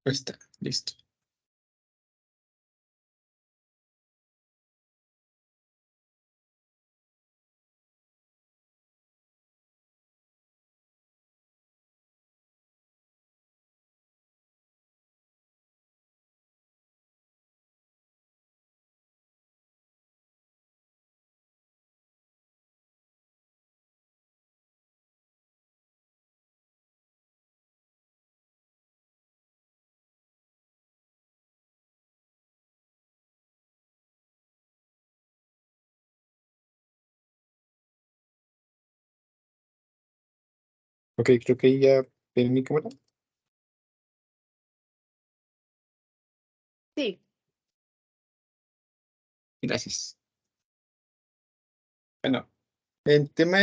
Está, listo. Ok, creo que ya ven mi cámara. Sí, Gracias. Bueno, el tema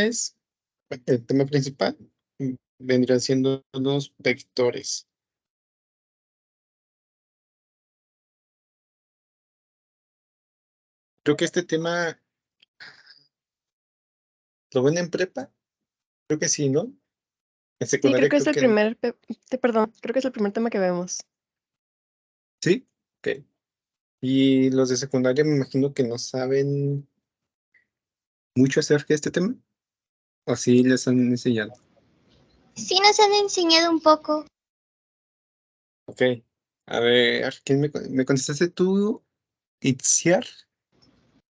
principal vendrían siendo los vectores. Creo que este tema lo ven en prepa. Creo que sí, ¿no? En sí, creo secundaria que es creo el que perdón, creo que es el primer tema que vemos. sí. Ok. Y los de secundaria me imagino que no saben mucho acerca de este tema. O sí les han enseñado. Sí nos han enseñado un poco. Ok. A ver, ¿quién me contestaste tú, Itziar?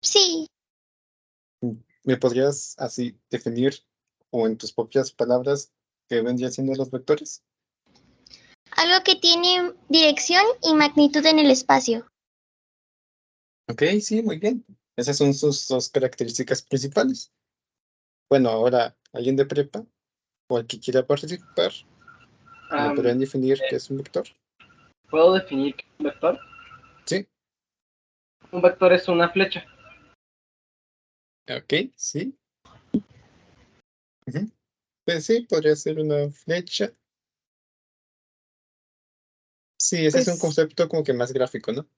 Sí, ¿Me podrías así definir o en tus propias palabras qué vendrían siendo los vectores? algo que tiene dirección y magnitud en el espacio. Ok, sí, muy bien. Esas son sus dos características principales. Bueno, ahora, alguien de prepa o el que quiera participar, ¿me Am, podrían definir qué es un vector? ¿Puedo definir qué es un vector? Sí, Un vector es una flecha. ok, sí. Ujú. Pues sí, podría ser una flecha. Sí, ese es un Pues concepto como que más gráfico, ¿no?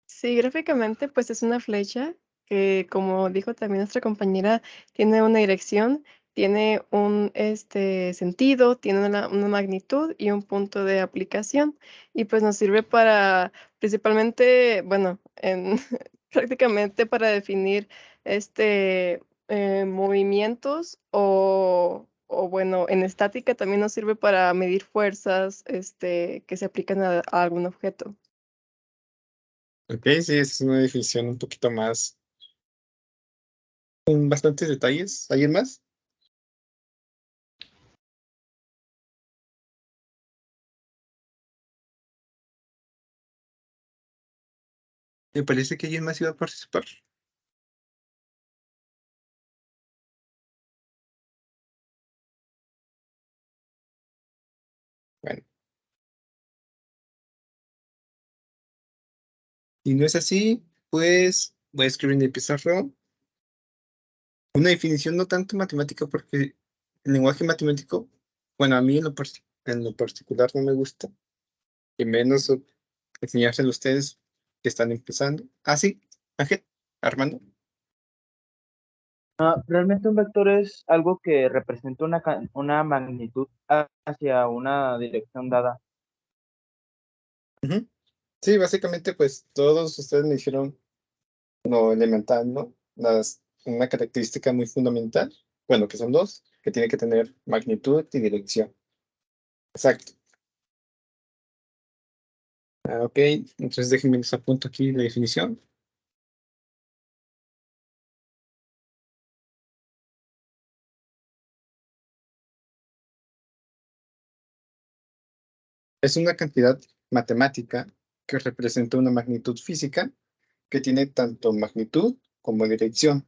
sí, gráficamente, pues es una flecha que, como dijo también nuestra compañera, tiene una dirección, tiene un sentido, tiene una magnitud y un punto de aplicación. Y pues nos sirve para, principalmente, bueno, prácticamente para definir movimientos o bueno, en estática también nos sirve para medir fuerzas que se aplican a algún objeto. Ok, sí, esa es una definición un poquito más, con bastantes detalles. ¿Alguien más? Me parece que alguien más iba a participar. Bueno, si no es así, pues voy a escribir en el pizarrón una definición no tanto matemática, porque el lenguaje matemático, bueno, a mí en lo particular no me gusta, y menos enseñárselo a ustedes que están empezando. Ah, sí, Ángel, Armando. Realmente un vector es algo que representa una magnitud hacia una dirección dada. Ujú. Sí, básicamente, pues todos ustedes me dijeron lo elemental, ¿no? Una característica muy fundamental, bueno, que son dos, que tiene que tener magnitud y dirección. Exacto. Ah, ok, entonces déjenme les apunto aquí la definición. Es una cantidad matemática que representa una magnitud física que tiene tanto magnitud como dirección.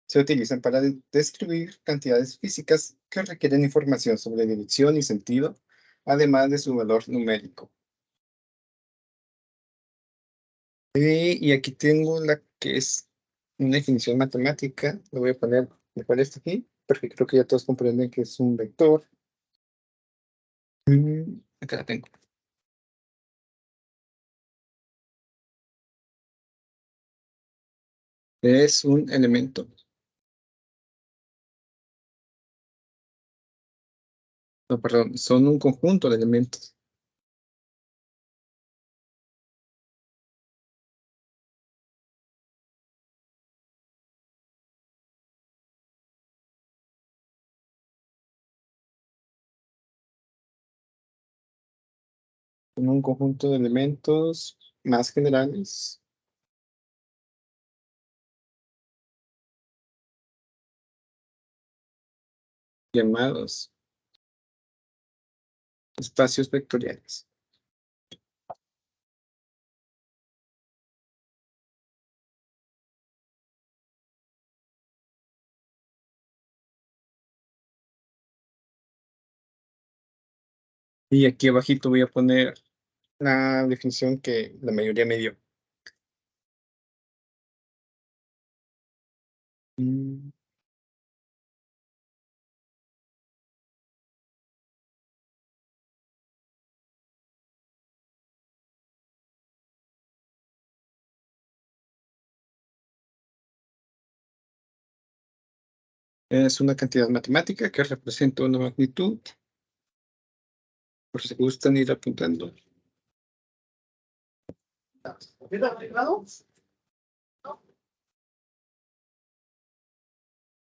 Se utilizan para describir cantidades físicas que requieren información sobre dirección y sentido, además de su valor numérico. Y aquí tengo la que es una definición matemática. Lo voy a poner mejor esto aquí, porque creo que ya todos comprenden que es un vector. Acá la tengo. Es un elemento. No, perdón, son un conjunto de elementos. con un conjunto de elementos más generales llamados espacios vectoriales. Y aquí abajito voy a poner la definición que la mayoría me dio. Es una cantidad matemática que representa una magnitud. Por si gustan ir apuntando.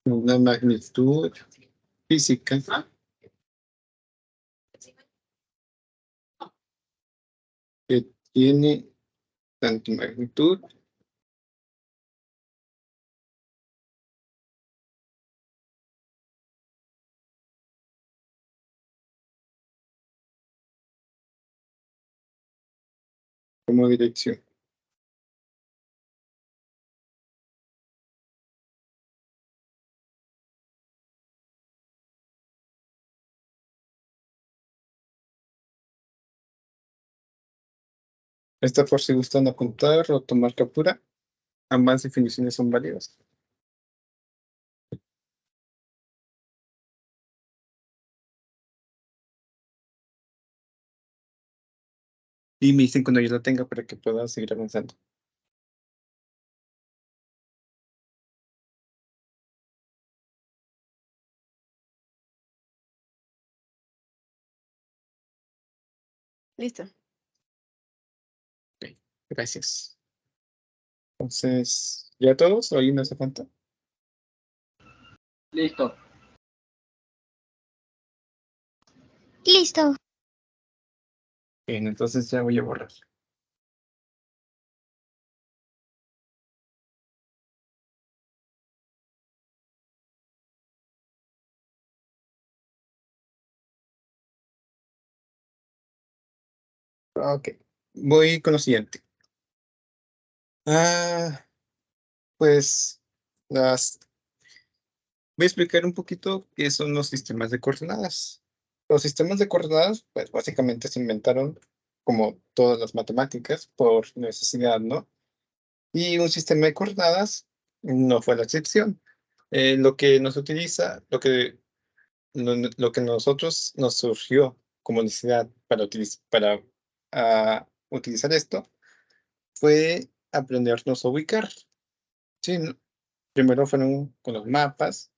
Una magnitud física que tiene tanto magnitud como dirección. Esta por si gustan apuntar o tomar captura. Ambas definiciones son válidas. Y me dicen cuando yo la tenga para que pueda seguir avanzando. Listo. Ok, gracias. Entonces, ¿ya todos? ¿O ahí me hace falta? Listo. Listo. Bien, entonces ya voy a borrar. Ok, voy con lo siguiente. Pues las voy a explicar un poquito qué son los sistemas de coordenadas. Los sistemas de coordenadas, pues básicamente se inventaron como todas las matemáticas por necesidad, ¿no? Y un sistema de coordenadas no fue la excepción. Lo que nos utiliza, lo que nosotros nos surgió como necesidad para, utilizar esto fue aprendernos a ubicar. Sí, ¿no? Primero fueron con los mapas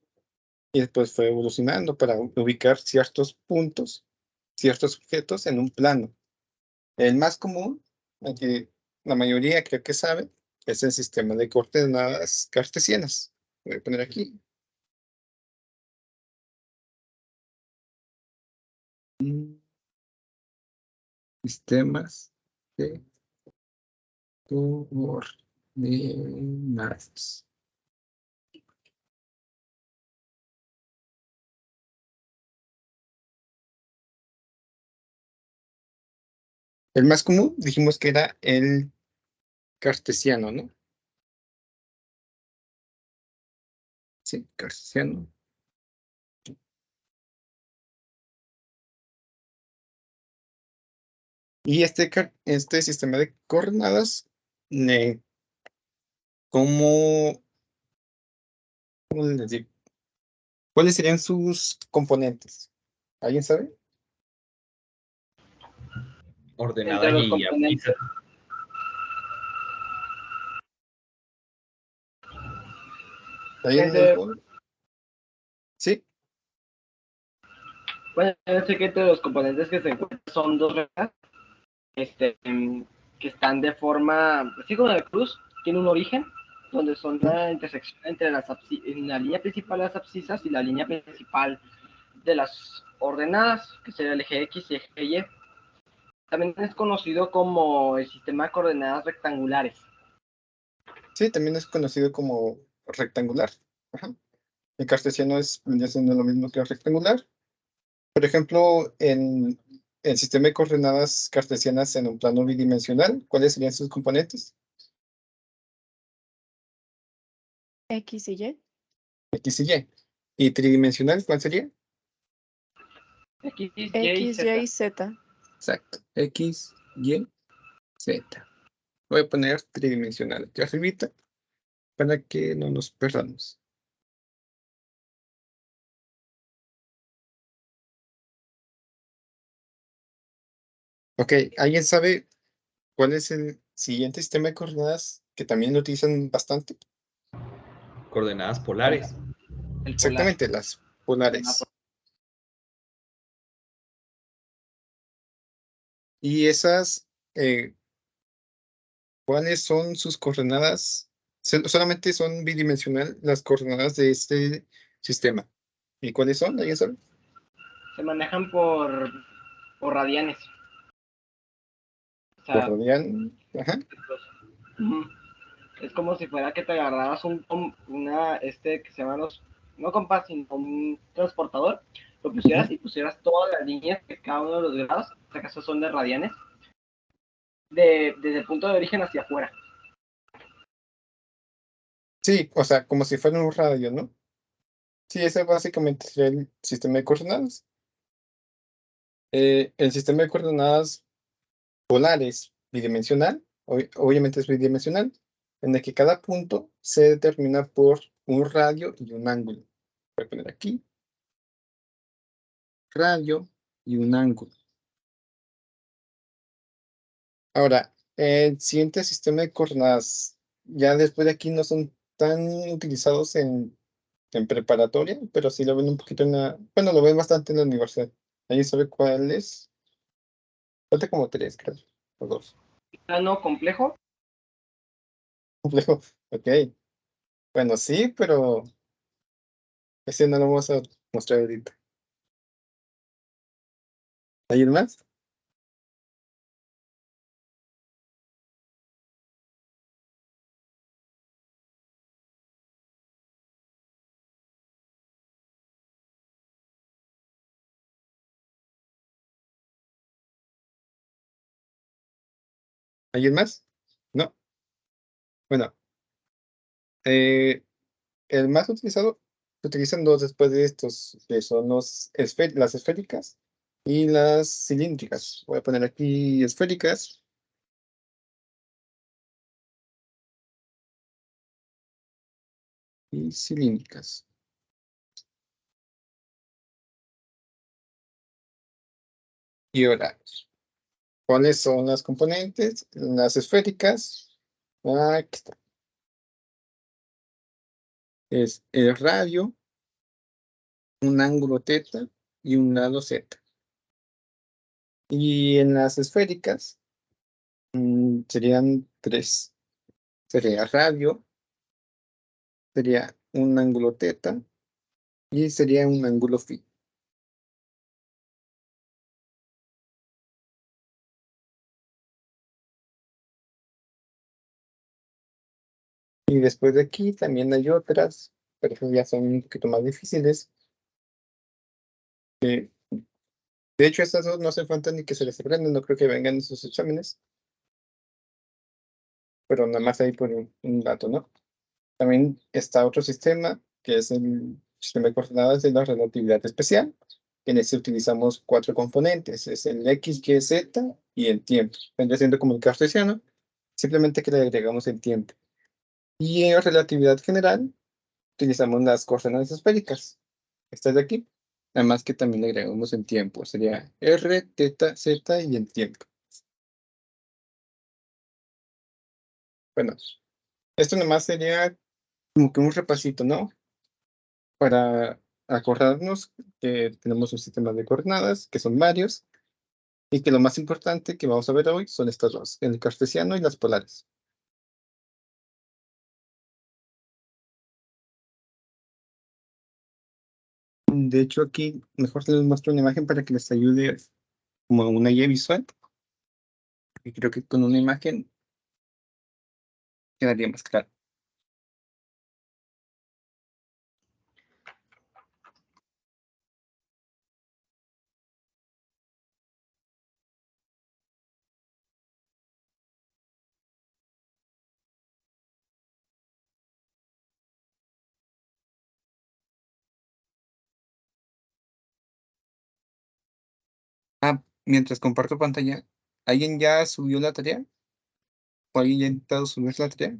y después fue evolucionando para ubicar ciertos puntos, ciertos objetos en un plano. El más común, el que la mayoría creo que sabe, es el sistema de coordenadas cartesianas. Voy a poner aquí. Sistemas de coordenadas. El más común dijimos que era el cartesiano, ¿no? Sí, cartesiano. Y este sistema de coordenadas, eh, ¿cómo les digo? ¿Cuáles serían sus componentes? ¿Alguien sabe? Ordenadas Entre los y componentes. abscisas. ¿Alguien Es de- algo? Sí, Bueno, yo sé que entre los componentes que se encuentran son dos reglas que están de forma, así como la cruz, tiene un origen, donde son la intersección entre en la línea principal de las abscisas y la línea principal de las ordenadas, que sería el eje X y eje Y. También es conocido como el sistema de coordenadas rectangulares. Sí, también es conocido como rectangular. Ajá. El cartesiano vendría siendo lo mismo que el rectangular. Por ejemplo, en el sistema de coordenadas cartesianas en un plano bidimensional, ¿cuáles serían sus componentes? X y Y. X y Y. ¿Y tridimensional cuál sería? X, Y, X, Z. Y, Z. Exacto. X, Y, Z. Voy a poner tridimensional aquí arribita para que no nos perdamos. Ok, ¿alguien sabe cuál es el siguiente sistema de coordenadas que también lo utilizan bastante? Coordenadas polares. El polar. Exactamente, las polares. Y esas, ¿cuáles son sus coordenadas? Solamente son bidimensional las coordenadas de este sistema. ¿Y cuáles son? ¿Alguien sabe? Se manejan por radianes. O Por sea, radian. Ajá. ujú. Es como si fuera que te agarraras que se llama no compás, sino un transportador, lo pusieras y pusieras todas las líneas de cada uno de los grados, en este caso son de radianes, desde el punto de origen hacia afuera. Sí, o sea, como si fuera un radio, ¿no? Sí, ese básicamente sería el sistema de coordenadas. El sistema de coordenadas polares bidimensional, obviamente es bidimensional, en el que cada punto se determina por un radio y un ángulo. Voy a poner aquí, radio y un ángulo. Ahora, el siguiente sistema de coordenadas, ya después de aquí no son tan utilizados en preparatoria, pero sí lo ven un poquito bueno, lo ven bastante en la universidad. ¿Alguien sabe cuál es? Falta como tres, creo, o dos. Plano complejo, Complejo. Ok. Bueno, sí, pero ese no lo vamos a mostrar ahorita. ¿Alguien más? ¿Alguien más? No. Bueno, eh, el más utilizado, se utilizan dos después de estos, que son las esféricas y las cilíndricas. Voy a poner aquí esféricas. Y cilíndricas. Y horarios. ¿Cuáles son las componentes? Las esféricas. Aquí está. Es el radio, un ángulo teta y un lado z. Y en las esféricas serían tres. Sería radio, sería un ángulo teta y sería un ángulo phi. Y después de aquí también hay otras, pero esas ya son un poquito más difíciles. De hecho, estas dos no hace falta ni que se les aprendan, no creo que vengan en sus exámenes. Pero nada más ahí por un dato, ¿no? También está otro sistema, que es el sistema de coordenadas de la relatividad especial. En este utilizamos cuatro componentes, es el X, Y, Z y el tiempo. Vendría siendo como el cartesiano, simplemente que le agregamos el tiempo. Y en relatividad general, utilizamos las coordenadas esféricas. Estas de aquí. Además que también le agregamos el tiempo. Sería R, teta, Z y el tiempo. Bueno, esto nomás sería como que un repasito, ¿no? Para acordarnos que tenemos un sistema de coordenadas, que son varios, y que lo más importante que vamos a ver hoy son estas dos, el cartesiano y las polares. De hecho, aquí mejor les muestro una imagen para que les ayude como una guía visual. Y creo que con una imagen quedaría más claro. Mientras comparto pantalla, ¿alguien ya subió la tarea? ¿O alguien ya ha intentado subir la tarea?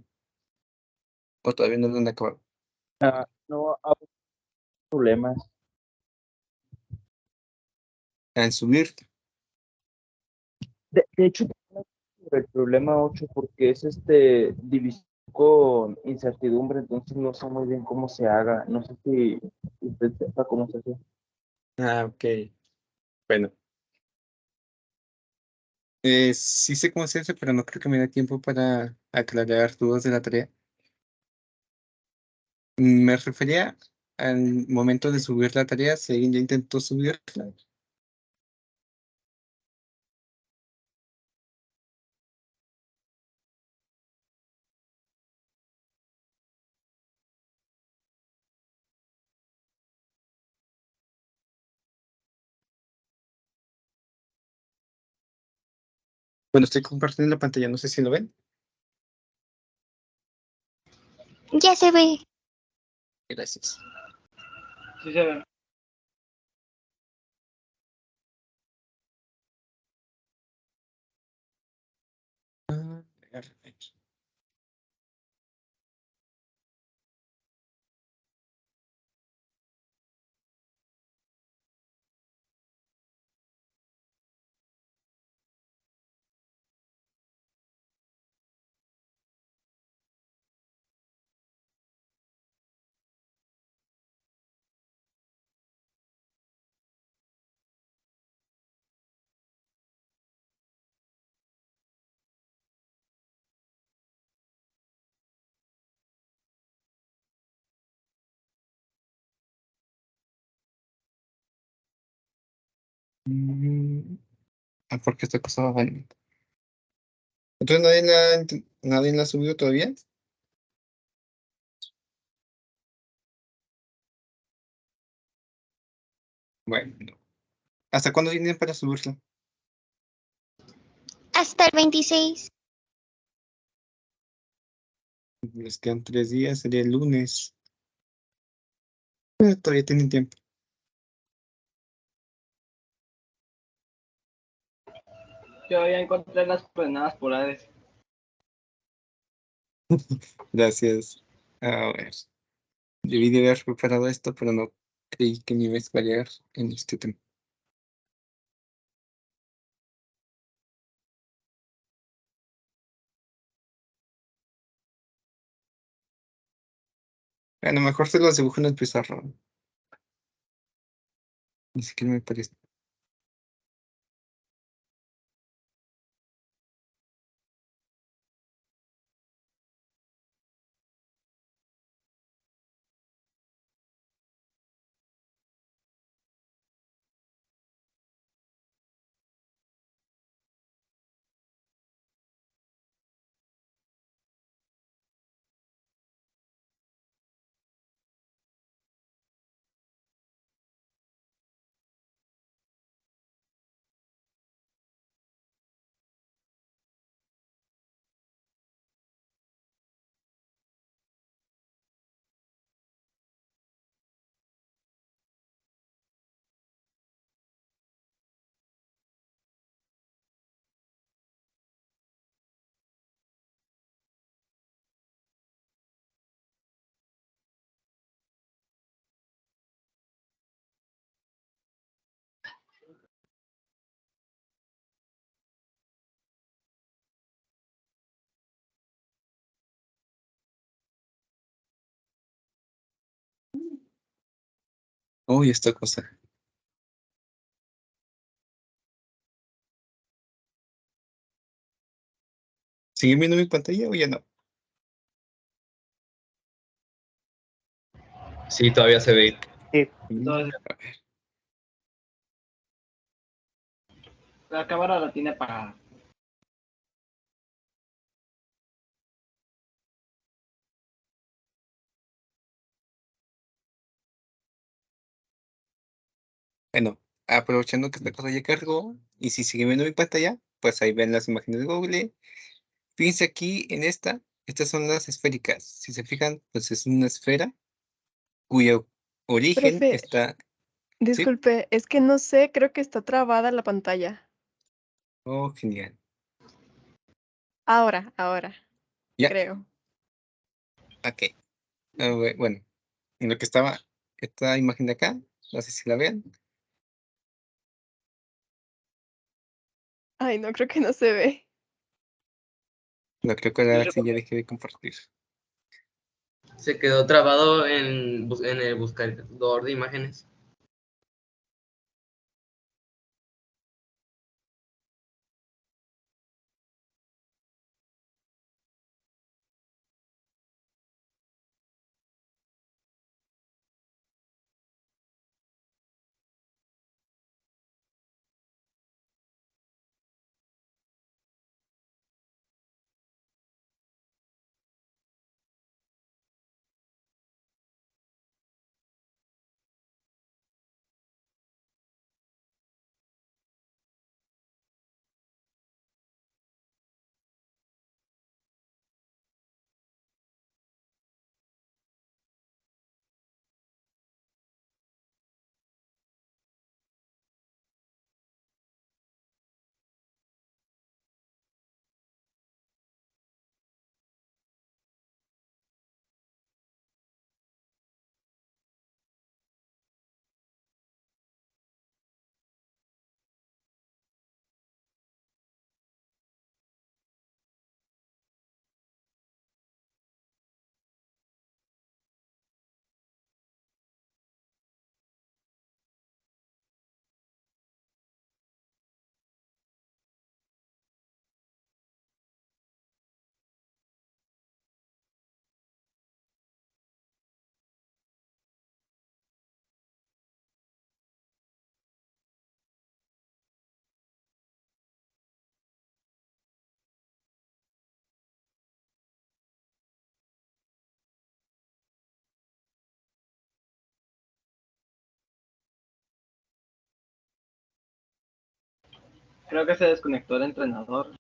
¿O todavía no lo han acabado? No hay problemas. En subir. De hecho, el problema 8 porque es división con incertidumbre, entonces no sé muy bien cómo se haga. No sé si usted sepa cómo se hace. Ok. Bueno. Sí sé cómo se hace, pero no creo que me dé tiempo para aclarar dudas de la tarea. Me refería al momento de subir la tarea, si alguien ya intentó subirla. Bueno, estoy compartiendo la pantalla, no sé si lo ven. Ya se ve. Gracias. Sí se ve. Perfecto. Mm, porque esta cosa va mal. Entonces nadie la ha subido todavía. Bueno, ¿hasta cuándo tienen para subirla? Hasta el 26. Les quedan 3 días, sería el lunes. Todavía tienen tiempo. Yo ya encontré las coordenadas polares. Gracias. A ver, debí de haber preparado esto, pero no creí que me iba a explayar en este tema. A lo mejor se los dibujo en el pizarrón. Ni siquiera me parece. Uy, esta cosa. ¿Siguen viendo mi pantalla o ya no? Sí, todavía se ve. Entonces, A ver. la cámara la tiene apagada. Bueno, aprovechando que esta cosa ya cargó, y si siguen viendo mi pantalla, pues ahí ven las imágenes de Google. Fíjense aquí en estas son las esféricas. Si se fijan, pues es una esfera cuyo origen Profe, está, ¿sí? disculpe, es que no sé, creo que está trabada la pantalla. Oh, genial. Ahora, Ya, creo. ok. Bueno, en lo que estaba esta imagen de acá, no sé si la vean. Ay, no, creo que no se ve. No creo que ahora sí ya dejé de compartir. Se quedó trabado en el buscador de imágenes. Creo que se desconectó el entrenador.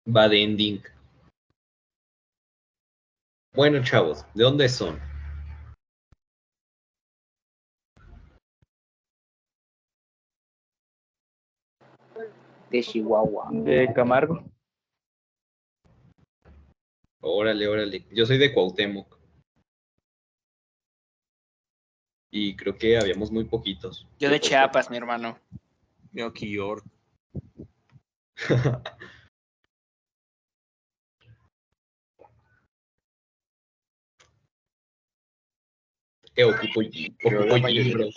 Bad ending. Bueno, chavos, ¿de dónde son? De Chihuahua. De Camargo. Órale, órale. Yo soy de Cuauhtémoc. Y creo que habíamos muy poquitos. Yo de Chiapas, mi hermano. Nueva York. Ocupo Pero la mayoría- libros.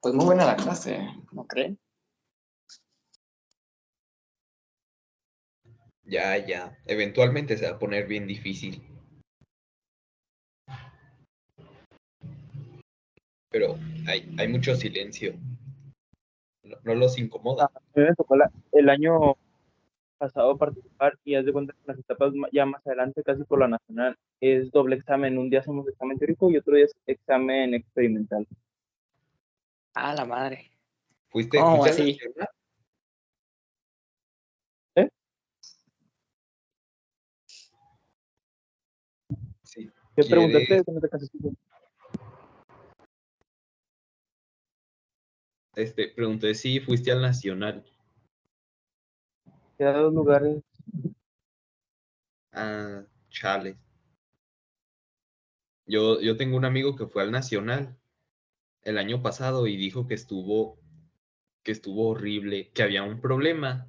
Pues muy buena la clase, ¿no creen? Ya. Eventualmente se va a poner bien difícil. Pero hay mucho silencio. No los incomoda. A mí me tocó el año pasado participar y haz de cuenta que las etapas ya más adelante, casi por la nacional, es doble examen. Un día hacemos examen teórico y otro día es examen experimental. Ah, la madre. ¿Fuiste ¿Cómo a la así? nacional? ¿Qué ¿Quieres? preguntaste? ¿Qué no te alcanzaste a escuchar? Pregunté si fuiste al Nacional. Queda 2 lugares. Ah, chale. Yo tengo un amigo que fue al Nacional el año pasado y dijo que estuvo horrible, que había un problema,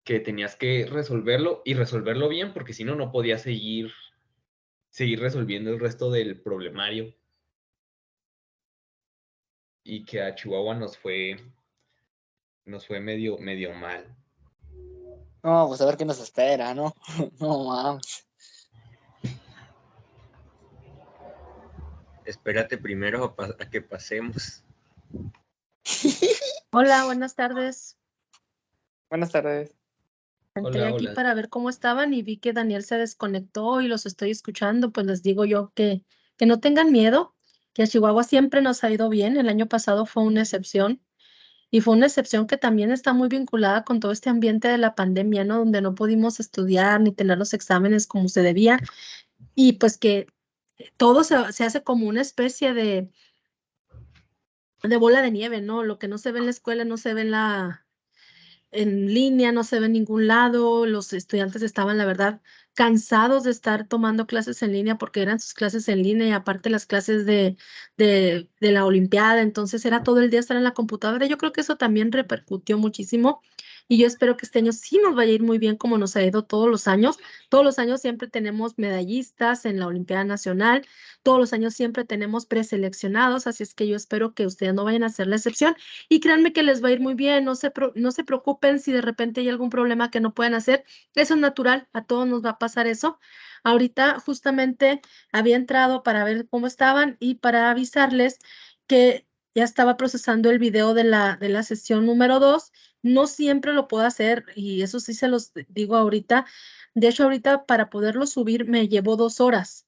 que tenías que resolverlo y resolverlo bien, porque si no, no podías seguir resolviendo el resto del problemario. Y que a Chihuahua nos fue medio mal. No, pues a ver qué nos espera, ¿no? No mames. Espérate primero a que pasemos. Hola, buenas tardes. Buenas tardes. Entré Hola, aquí hola. para ver cómo estaban y vi que Daniel se desconectó y los estoy escuchando. Pues les digo yo que no tengan miedo, que a Chihuahua siempre nos ha ido bien. El año pasado fue una excepción y fue una excepción que también está muy vinculada con todo este ambiente de la pandemia, ¿no? Donde no pudimos estudiar ni tener los exámenes como se debía y pues que todo se hace como una especie de bola de nieve, ¿no? Lo que no se ve en la escuela no se ve en línea, no se ve en ningún lado. Los estudiantes estaban, la verdad, cansados de estar tomando clases en línea porque eran sus clases en línea y aparte las clases de la Olimpiada. Entonces era todo el día estar en la computadora. Yo creo que eso también repercutió muchísimo y yo espero que este año sí nos vaya a ir muy bien como nos ha ido todos los años. Todos los años siempre tenemos medallistas en la Olimpiada Nacional. Todos los años siempre tenemos preseleccionados, así es que yo espero que ustedes no vayan a hacer la excepción y créanme que les va a ir muy bien, no se preocupen si de repente hay algún problema que no puedan hacer, eso es natural, a todos nos va a pasar eso. Ahorita justamente había entrado para ver cómo estaban y para avisarles que ya estaba procesando el video de la sesión número 2. No siempre lo puedo hacer y eso sí se los digo ahorita. De hecho, ahorita para poderlo subir me llevó 2 horas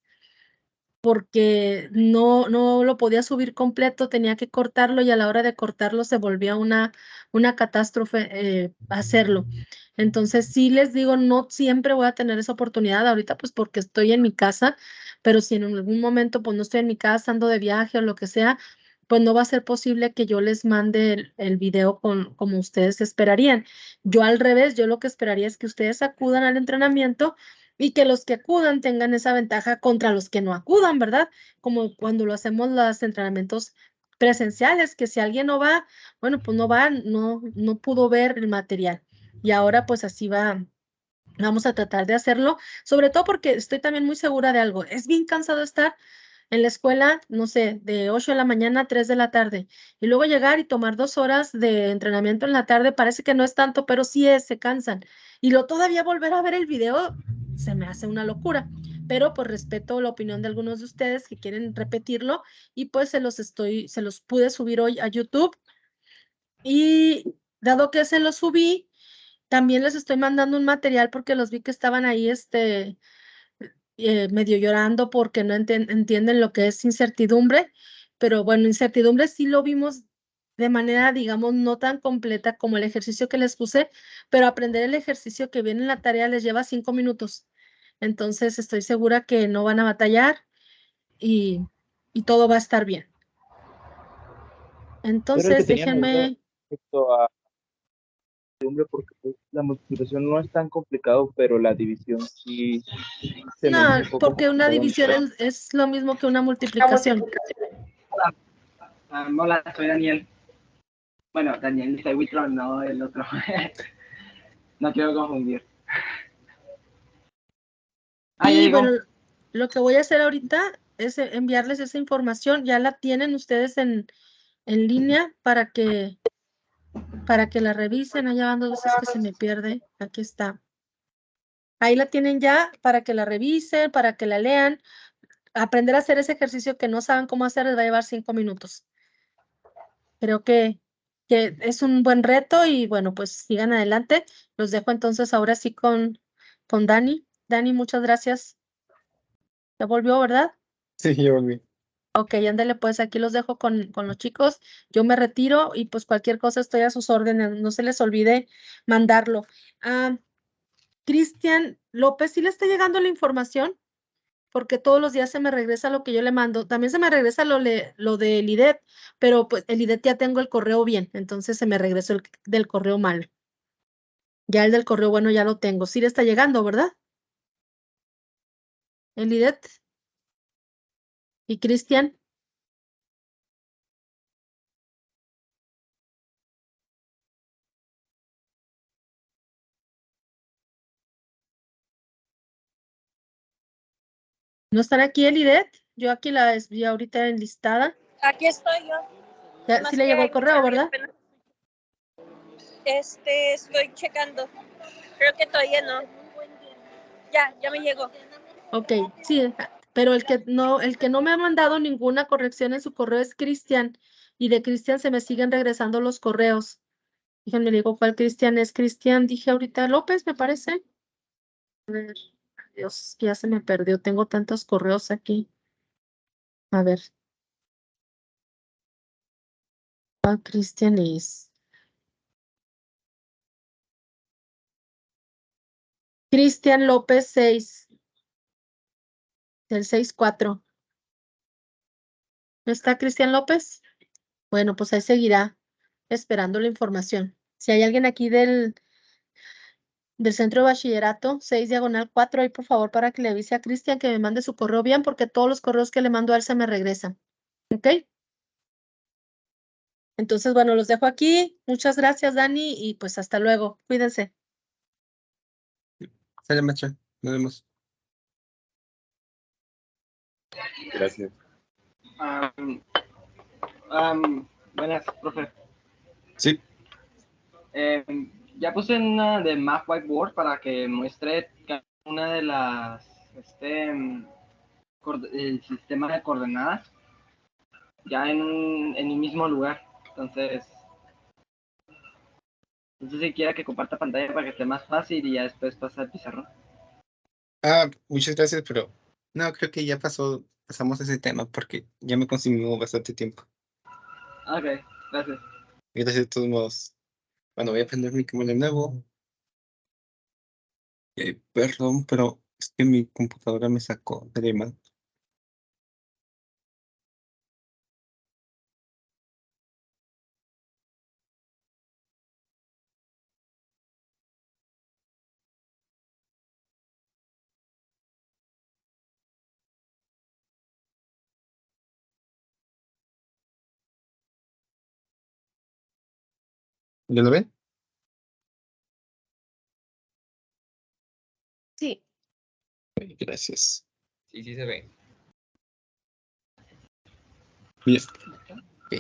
porque no lo podía subir completo, tenía que cortarlo y a la hora de cortarlo se volvía una catástrofe hacerlo. Entonces, sí les digo, no siempre voy a tener esa oportunidad ahorita, pues porque estoy en mi casa, pero si en algún momento pues no estoy en mi casa, ando de viaje o lo que sea, pues no va a ser posible que yo les mande el video como ustedes esperarían. Yo al revés, yo lo que esperaría es que ustedes acudan al entrenamiento y que los que acudan tengan esa ventaja contra los que no acudan, ¿verdad? Como cuando lo hacemos los entrenamientos presenciales, que si alguien no va, bueno, pues no va, no pudo ver el material. Y ahora pues así va, vamos a tratar de hacerlo, sobre todo porque estoy también muy segura de algo. Es bien cansado estar en la escuela, no sé, de 8 de la mañana a 3 de la tarde, y luego llegar y tomar 2 horas de entrenamiento en la tarde, parece que no es tanto, pero sí es, se cansan. Y lo todavía volver a ver el video se me hace una locura, pero pues respeto la opinión de algunos de ustedes que quieren repetirlo y pues se los pude subir hoy a YouTube y dado que se los subí, también les estoy mandando un material porque los vi que estaban ahí, medio llorando porque no entienden lo que es incertidumbre, pero bueno, incertidumbre sí lo vimos de manera, digamos, no tan completa como el ejercicio que les puse, pero aprender el ejercicio que viene en la tarea les lleva 5 minutos. Entonces estoy segura que no van a batallar y, y todo va a estar bien. Yo creo que Entonces, tenía una duda déjenme. respecto a porque pues, la multiplicación no es tan complicado, pero la división sí se me No, hizo un poco porque una complicado. división es lo mismo que una multiplicación. Hola, soy Daniel. Bueno, Daniel de Witron, no el otro. No quiero confundir. Ya Y llegó. bueno, lo que voy a hacer ahorita es enviarles esa información. Ya la tienen ustedes en línea para que la revisen. Allá van 2 veces que se me pierde. Aquí está. Ahí la tienen ya para que la revisen, para que la lean. Aprender a hacer ese ejercicio que no saben cómo hacer les va a llevar 5 minutos. Creo que es un buen reto y bueno, pues sigan adelante. Los dejo entonces ahora sí con Dani. Dani, muchas gracias. Ya volvió, ¿verdad? Sí, yo volví. Ok, ándale, pues aquí los dejo con los chicos. Yo me retiro y pues cualquier cosa estoy a sus órdenes. No se les olvide mandarlo. Cristian López, ¿sí le está llegando la información? porque todos los días se me regresa lo que yo le mando. También se me regresa lo del IDET, pero pues el IDET ya tengo el correo bien, entonces se me regresó el del correo malo. Ya el del correo bueno ya lo tengo. Sí le está llegando, ¿verdad? El IDET. ¿Y Cristian? ¿No están aquí el IDET? Yo aquí la vi ahorita enlistada. Aquí estoy yo. Ya, Más sí le que llegó el hay correo, mucha ruido, ¿verdad? apenas. Estoy checando. Creo que todavía no. Ya me llegó. Ok, sí, pero el que no me ha mandado ninguna corrección en su correo es Cristian, y de Cristian se me siguen regresando los correos. Déjenme le digo cuál Cristian es. Cristian, dije ahorita López, me parece. A ver, Dios, ya se me perdió. Tengo tantos correos aquí. A ver. ¿Cuál Cristian es? Cristian López 6, del 6-4. ¿No está Cristian López? Bueno, pues ahí seguirá esperando la información. Si hay alguien aquí del Centro de Bachillerato, 6/4, ahí por favor para que le avise a Cristian que me mande su correo bien, porque todos los correos que le mando a él se me regresan. ¿Ok? Entonces, bueno, los dejo aquí. Muchas gracias, Dani, y pues hasta luego. Cuídense. Sale, maestra. Nos vemos. Gracias. Buenas, profe. Sí. Ya puse una de Math Whiteboard para que muestre cada una de las, el sistema de coordenadas ya en el mismo lugar. Entonces, no sé si quiera que comparta pantalla para que esté más fácil y ya después pasa al pizarrón. Muchas gracias, pero no, creo que ya pasamos ese tema porque ya me consumió bastante tiempo. Ok, gracias. Gracias de todos modos. Bueno, voy a prender mi cámara de nuevo. Perdón, pero es que mi computadora me sacó de mal. ¿Ya lo ven? Sí. Gracias. Sí, sí se ve. Bien. Ok.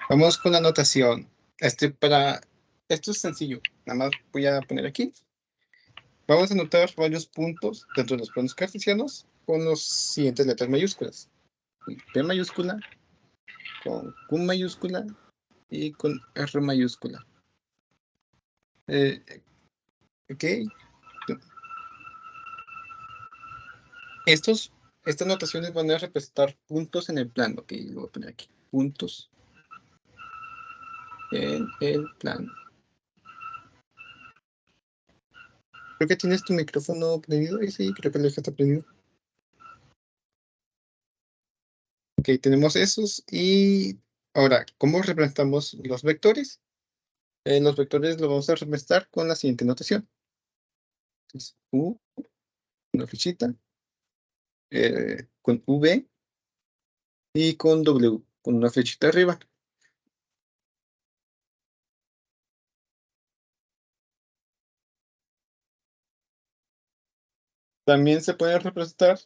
Vamos con la anotación. Esto es sencillo. Nada más voy a poner aquí. Vamos a anotar varios puntos dentro de los planos cartesianos con las siguientes letras mayúsculas. Con P mayúscula, con Q mayúscula y con R mayúscula. Ok. Estas notaciones van a representar puntos en el plano. Ok, lo voy a poner aquí. Puntos en el plano. Creo que tienes tu micrófono prendido. Y sí, creo que lo dejaste prendido. Ok, tenemos esos. Y ahora, ¿cómo representamos los vectores? Los vectores los vamos a representar con la siguiente notación. Entonces, U, una flechita, con V y con W, con una flechita arriba. También se puede representar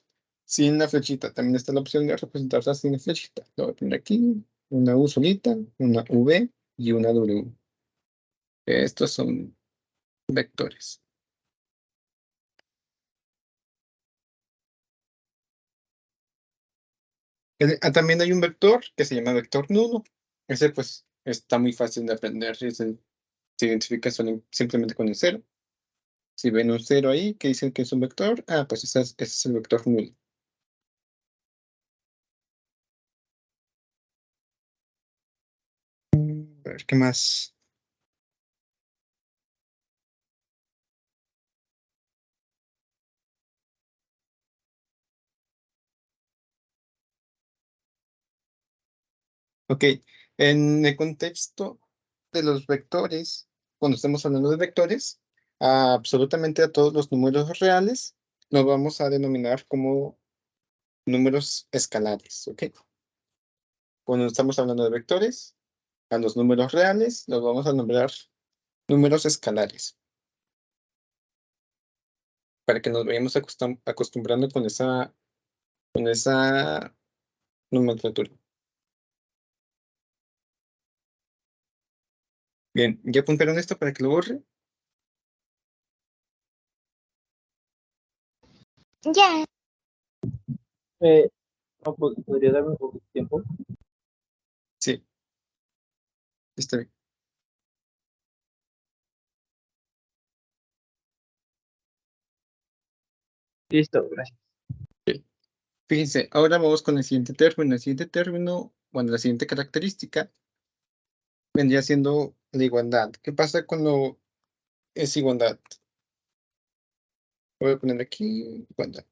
sin la flechita. También está la opción de representarla sin la flechita. Lo voy a poner aquí, una U solita, una V y una W. Estos son vectores. También hay un vector que se llama vector nulo. Ese pues está muy fácil de aprender. Se identifica simplemente con el cero. Si ven un cero ahí que dicen que es un vector, pues ese es el vector nulo. A ver, ¿qué más? Ok, en el contexto de los vectores, cuando estamos hablando de vectores, absolutamente a todos los números reales los vamos a denominar como números escalares, ¿ok? Cuando estamos hablando de vectores, a los números reales los vamos a nombrar números escalares. Para que nos vayamos acostumbrando con esa nomenclatura. Bien, ¿ya apuntaron esto para que lo borre? Ya. No, ¿podría darme un poco de tiempo? Sí. Está bien. Listo, gracias. Fíjense, ahora vamos con el siguiente término. El siguiente término, bueno, la siguiente característica vendría siendo la igualdad. ¿Qué pasa cuando es igualdad? Voy a poner aquí igualdad.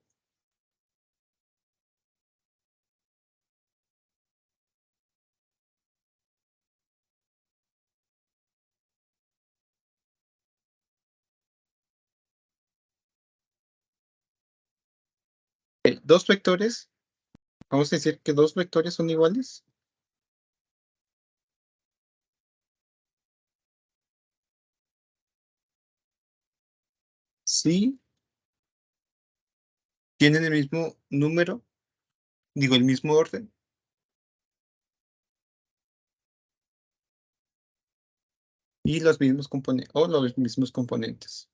Ok, dos vectores. Vamos a decir que dos vectores son iguales. Sí. Tienen el mismo número, digo, el mismo orden. Y los mismos componentes, o los mismos componentes.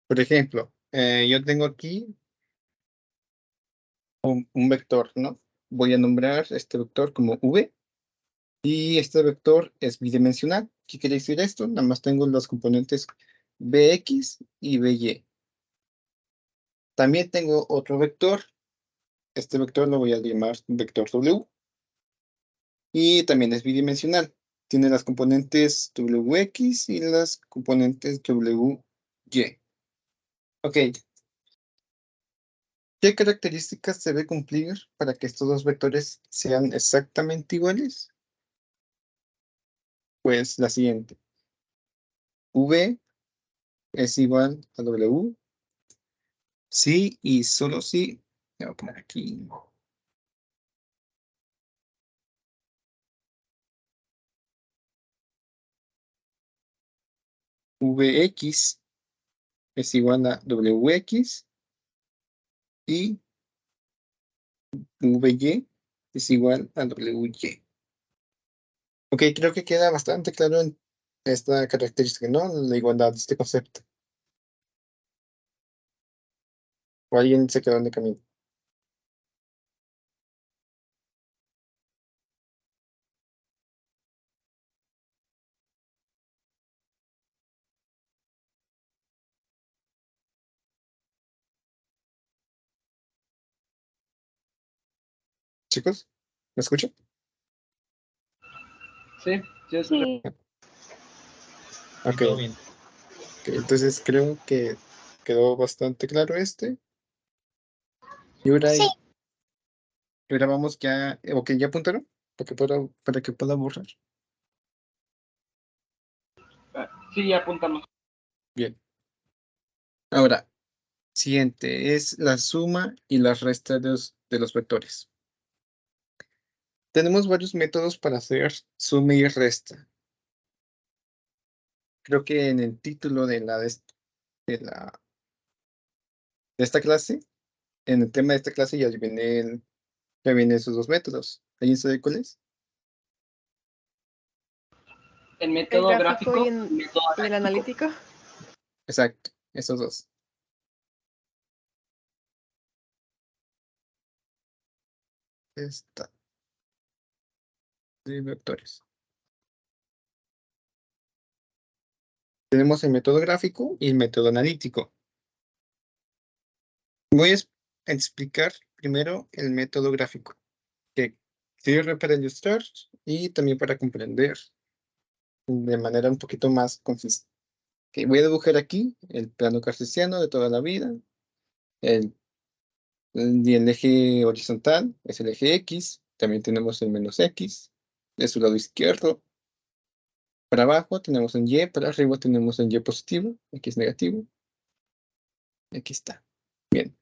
Por ejemplo, yo tengo aquí un vector, ¿no? Voy a nombrar este vector como V. Y este vector es bidimensional. ¿Qué quiere decir esto? Nada más tengo los componentes Bx y By. También tengo otro vector. Este vector lo voy a llamar vector W. Y también es bidimensional. Tiene las componentes Wx y las componentes Wy. Ok. ¿Qué características se debe cumplir para que estos dos vectores sean exactamente iguales? Pues la siguiente. V es igual a W. Sí y solo sí. Voy a poner aquí. Vx es igual a Wx y Vy es igual a Wy. Ok, creo que queda bastante claro en esta característica, ¿no? La igualdad de este concepto. O alguien se quedó en el camino. Chicos, ¿me escuchan? Sí, sí, Sí. Ok. Todo bien. Ok, entonces creo que quedó bastante claro este. Y ahora, Sí. y ahora vamos ya. Ok, ¿ya apuntaron? Para que pueda borrar. sí, ya apuntamos. Bien. Ahora, siguiente es la suma y la resta de los vectores. Tenemos varios métodos para hacer suma y resta. Creo que en el título de esta clase, en el tema de esta clase ya vienen esos dos métodos. ¿Alguien sabe cuál es? El El método gráfico gráfico, y, el método y el analítico. analítico. Exacto, esos dos. Esta de vectores. Tenemos el método gráfico y el método analítico. Voy a explicar primero el método gráfico, que sirve para ilustrar y también para comprender de manera un poquito más concisa. Ok, voy a dibujar aquí el plano cartesiano de toda la vida. Y el eje horizontal es el eje X. También tenemos el menos X de su lado izquierdo. Para abajo tenemos un Y, para arriba tenemos un Y positivo, X negativo. Aquí está. Bien.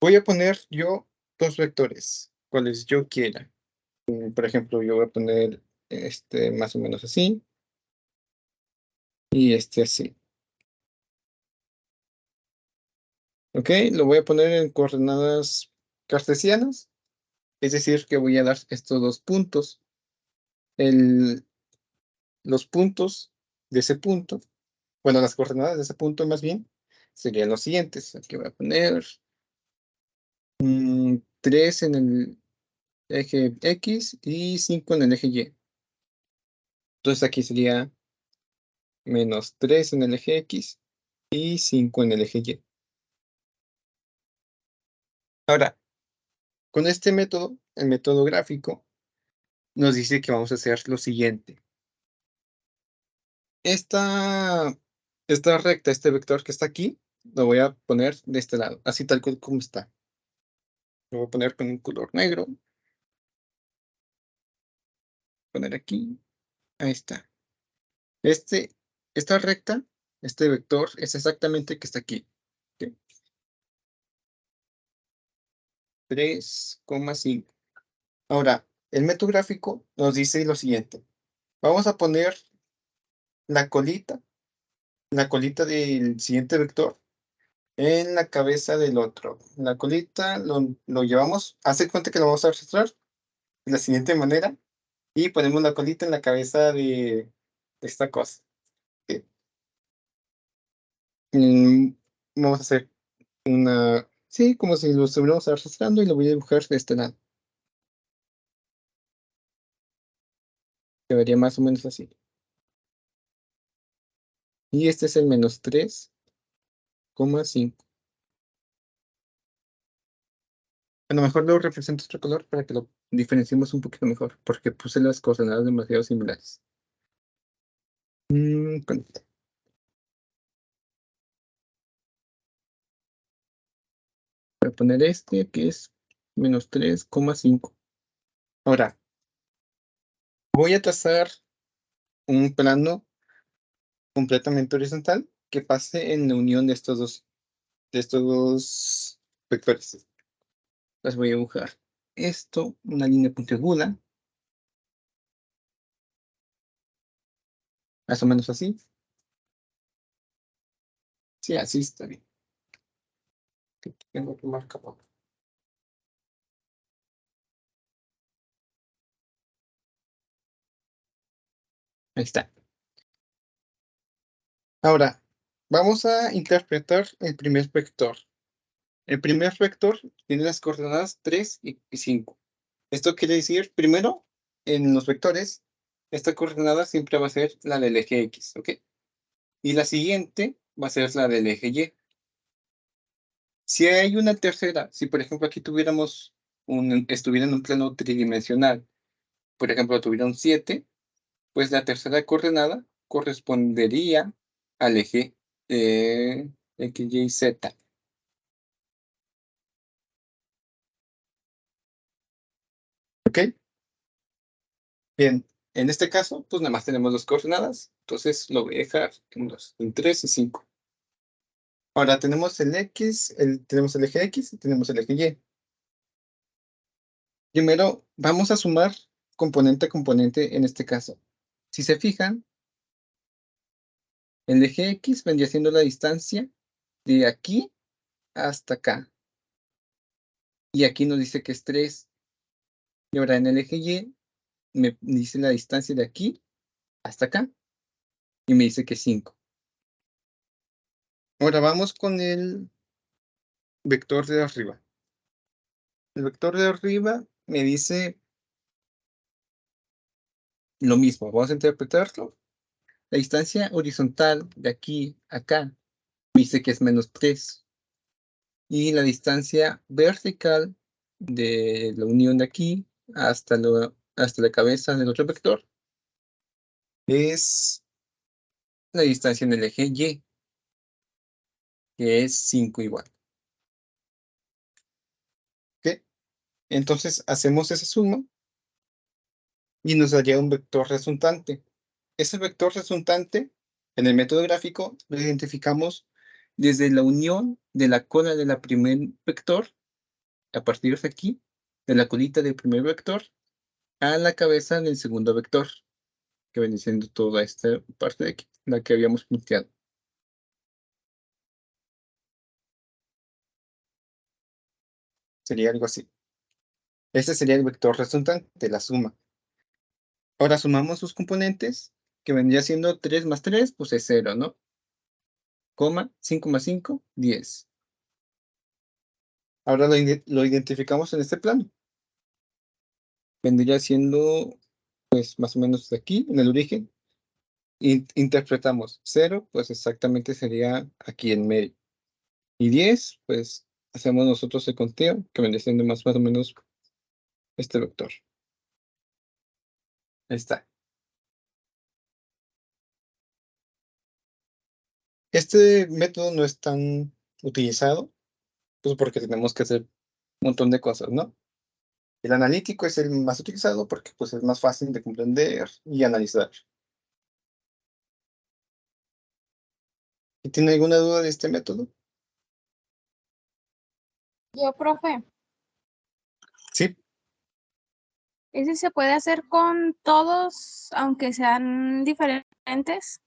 Voy a poner yo dos vectores, cuales yo quiera. Por ejemplo, yo voy a poner este más o menos así. Y este así. Ok, lo voy a poner en coordenadas cartesianas. Es decir, que voy a dar estos dos puntos. Los puntos de ese punto, bueno, las coordenadas de ese punto más bien, serían los siguientes. Aquí voy a poner 3 en el eje X y 5 en el eje Y. Entonces aquí sería menos 3 en el eje X y 5 en el eje Y. Ahora, con este método, el método gráfico, nos dice que vamos a hacer lo siguiente. Esta recta, este vector que está aquí, lo voy a poner de este lado, así tal cual como está. Lo voy a poner con un color negro. Poner aquí. Ahí está. Esta recta, este vector, es exactamente el que está aquí. ¿Ok? 3,5. Ahora, el método gráfico nos dice lo siguiente. Vamos a poner la colita del siguiente vector en la cabeza del otro. La colita lo llevamos, hace cuenta que lo vamos a registrar de la siguiente manera y ponemos la colita en la cabeza de esta cosa. ¿Ok? Vamos a hacer sí, como si lo estuviéramos arrastrando y lo voy a dibujar de este lado. Quedaría más o menos así. Y este es el menos 3,5. A lo mejor lo represento otro color para que lo diferenciemos un poquito mejor, porque puse las coordenadas demasiado similares. Conecta. Voy a poner este que es menos 3,5. Ahora, voy a trazar un plano completamente horizontal que pase en la unión de estos dos vectores. Las voy a dibujar. Esto, una línea puntiaguda. Más o menos así. Sí, así está bien. Tengo que marcar. Ahí está. Ahora, vamos a interpretar el primer vector. El primer vector tiene las coordenadas 3 y 5. Esto quiere decir, primero, en los vectores, esta coordenada siempre va a ser la del eje X, ¿ok? Y la siguiente va a ser la del eje Y. Si hay una tercera, si por ejemplo aquí estuviera en un plano tridimensional, por ejemplo tuviera un 7, pues la tercera coordenada correspondería al eje X, Y, Z. ¿Ok? Bien, en este caso, pues nada más tenemos dos coordenadas, entonces lo voy a dejar en 3 y 5. Ahora tenemos el X, tenemos el eje X y tenemos el eje Y. Primero, vamos a sumar componente a componente en este caso. Si se fijan, el eje X vendría siendo la distancia de aquí hasta acá. Y aquí nos dice que es 3. Y ahora en el eje Y me dice la distancia de aquí hasta acá. Y me dice que es 5. Ahora vamos con el vector de arriba. El vector de arriba me dice lo mismo. Vamos a interpretarlo. La distancia horizontal de aquí a acá me dice que es menos 3. Y la distancia vertical de la unión de aquí hasta la cabeza del otro vector es la distancia en el eje Y, que es 5 igual. ¿Ok? Entonces hacemos esa suma y nos daría un vector resultante. Ese vector resultante, en el método gráfico, lo identificamos desde la unión de la cola de la primer vector, a partir de aquí, de la colita del primer vector, a la cabeza del segundo vector, que viene siendo toda esta parte de aquí, la que habíamos punteado. Sería algo así. Este sería el vector resultante, la suma. Ahora sumamos sus componentes, que vendría siendo 3 más 3, pues es 0, ¿no? Coma, 5 más 5, 10. Ahora lo identificamos en este plano. Vendría siendo, pues, más o menos de aquí, en el origen. Interpretamos 0, pues exactamente sería aquí en medio. Y 10, pues, hacemos nosotros el conteo, que vendría siendo más o menos este vector. Ahí está. Este método no es tan utilizado, pues porque tenemos que hacer un montón de cosas, ¿no? El analítico es el más utilizado porque pues, es más fácil de comprender y analizar. ¿Y tiene alguna duda de este método? Yo, profe, Sí. ¿ese se puede hacer con todos, aunque sean diferentes?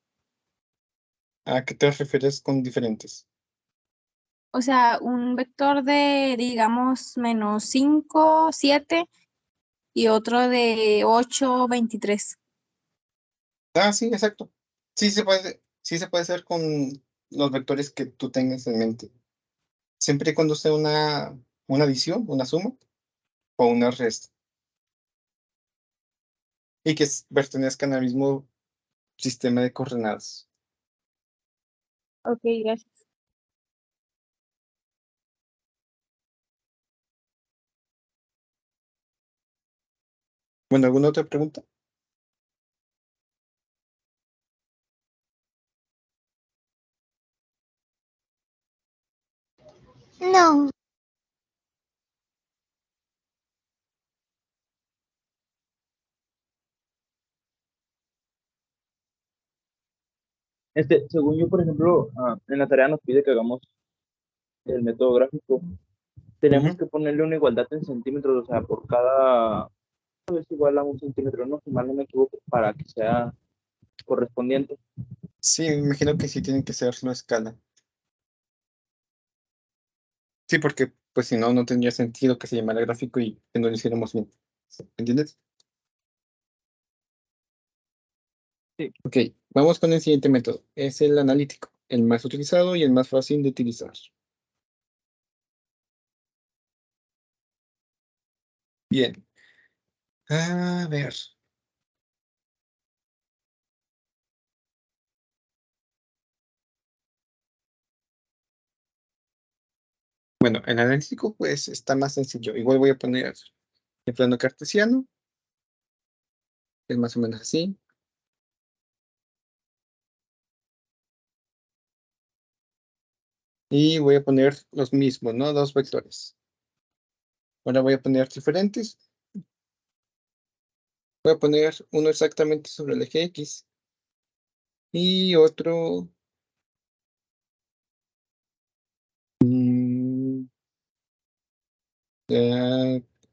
¿A qué te refieres con diferentes? O sea, un vector de, digamos, -5, 7 y otro de 8, 23. Ah, sí, exacto. Sí se puede hacer con los vectores que tú tengas en mente. Siempre y cuando sea una adición, una suma o una resta. Y que pertenezcan al mismo sistema de coordenadas. Ok, gracias. Bueno, ¿alguna otra pregunta? No. Según yo, por ejemplo, en la tarea nos pide que hagamos el método gráfico. Tenemos que ponerle una igualdad en centímetros, o sea, por cada es igual a 1 centímetro, no, si mal no me equivoco, para que sea correspondiente. Sí, me imagino que sí tienen que hacerlo a escala. Sí, porque pues si no, no tendría sentido que se llamara gráfico y que no lo hiciéramos bien. ¿Entiendes? Sí. Ok, vamos con el siguiente método. Es el analítico, el más utilizado y el más fácil de utilizar. Bien. A ver. Bueno, el analítico pues está más sencillo. Igual voy a poner el plano cartesiano. Es más o menos así. Y voy a poner los mismos, ¿no? Dos vectores. Ahora voy a poner diferentes. Voy a poner uno exactamente sobre el eje X. Y otro...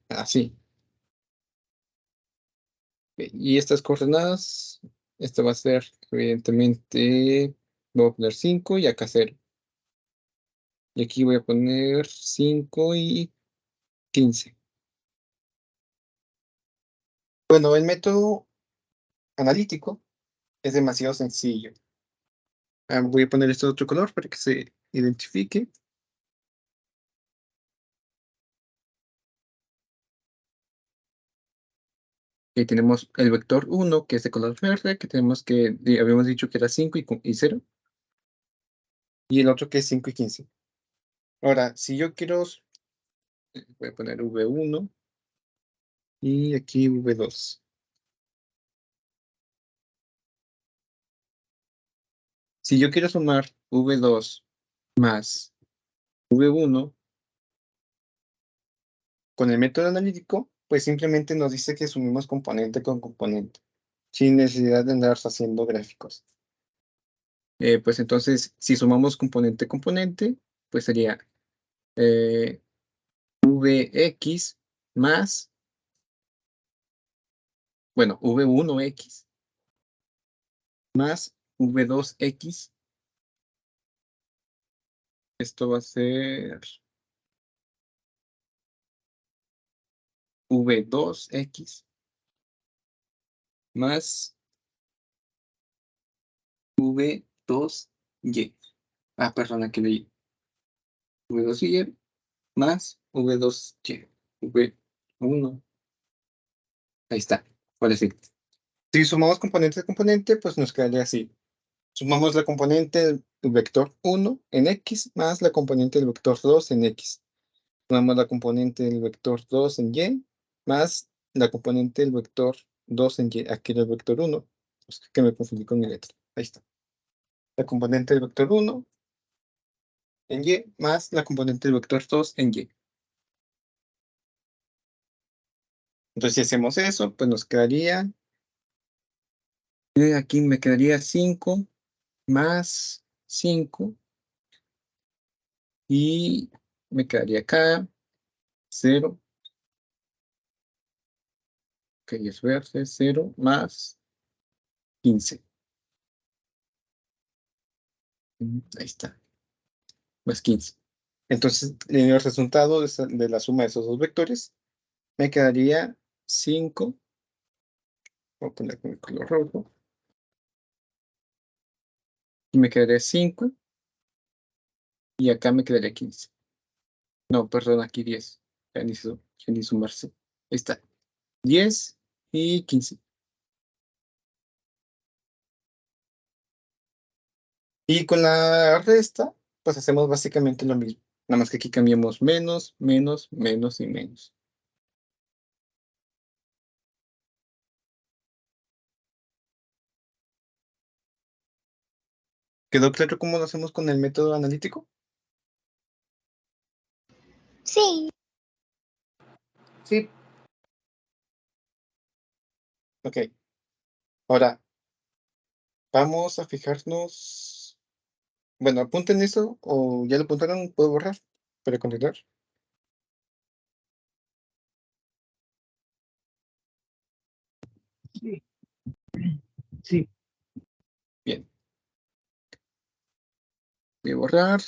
así. Y estas coordenadas, esto va a ser, evidentemente, voy a poner 5 y acá 0. Y aquí voy a poner 5 y 15. Bueno, el método analítico es demasiado sencillo. Voy a poner este otro color para que se identifique. Y tenemos el vector 1, que es de color verde, que tenemos que, habíamos dicho que era 5 y 0. Y el otro que es 5 y 15. Ahora, si yo quiero, voy a poner V1 y aquí V2. Si yo quiero sumar V2 más V1 con el método analítico, pues simplemente nos dice que sumimos componente con componente, sin necesidad de andar haciendo gráficos. Pues entonces, si sumamos componente a componente, pues sería Vx más, bueno, V1x más V2x. Esto va a ser V2x más V2y. Ah, perdón, aquí leí. V2y más V2y. V1. Ahí está. Por decir. Si sumamos componente a componente, pues nos quedaría así. Sumamos la componente del vector 1 en x más la componente del vector 2 en x. Sumamos la componente del vector 2 en y más la componente del vector 2 en y. Aquí era el vector 1. Pues que me confundí con mi letra. Ahí está. La componente del vector 1 en y más la componente del vector 2 en y. Entonces, si hacemos eso, pues nos quedaría... Aquí me quedaría 5 más 5. Y me quedaría acá 0. Ok, es verde, 0 más 15. Ahí está. Más 15. Entonces, en el resultado de la suma de esos dos vectores, me quedaría 5. Voy a poner con el color rojo. Y me quedaría 5. Y acá me quedaría 15. No, perdón, aquí 10. Ya ni sumarse. Ahí está. 10 y 15. Y con la resta, pues hacemos básicamente lo mismo. Nada más que aquí cambiamos menos, menos, menos y menos. ¿Quedó claro cómo lo hacemos con el método analítico? Sí. Sí. Ok. Ahora, vamos a fijarnos. Bueno, apunten eso o ya lo apuntaron, puedo borrar para continuar. Sí. Sí. Bien. Voy a borrar.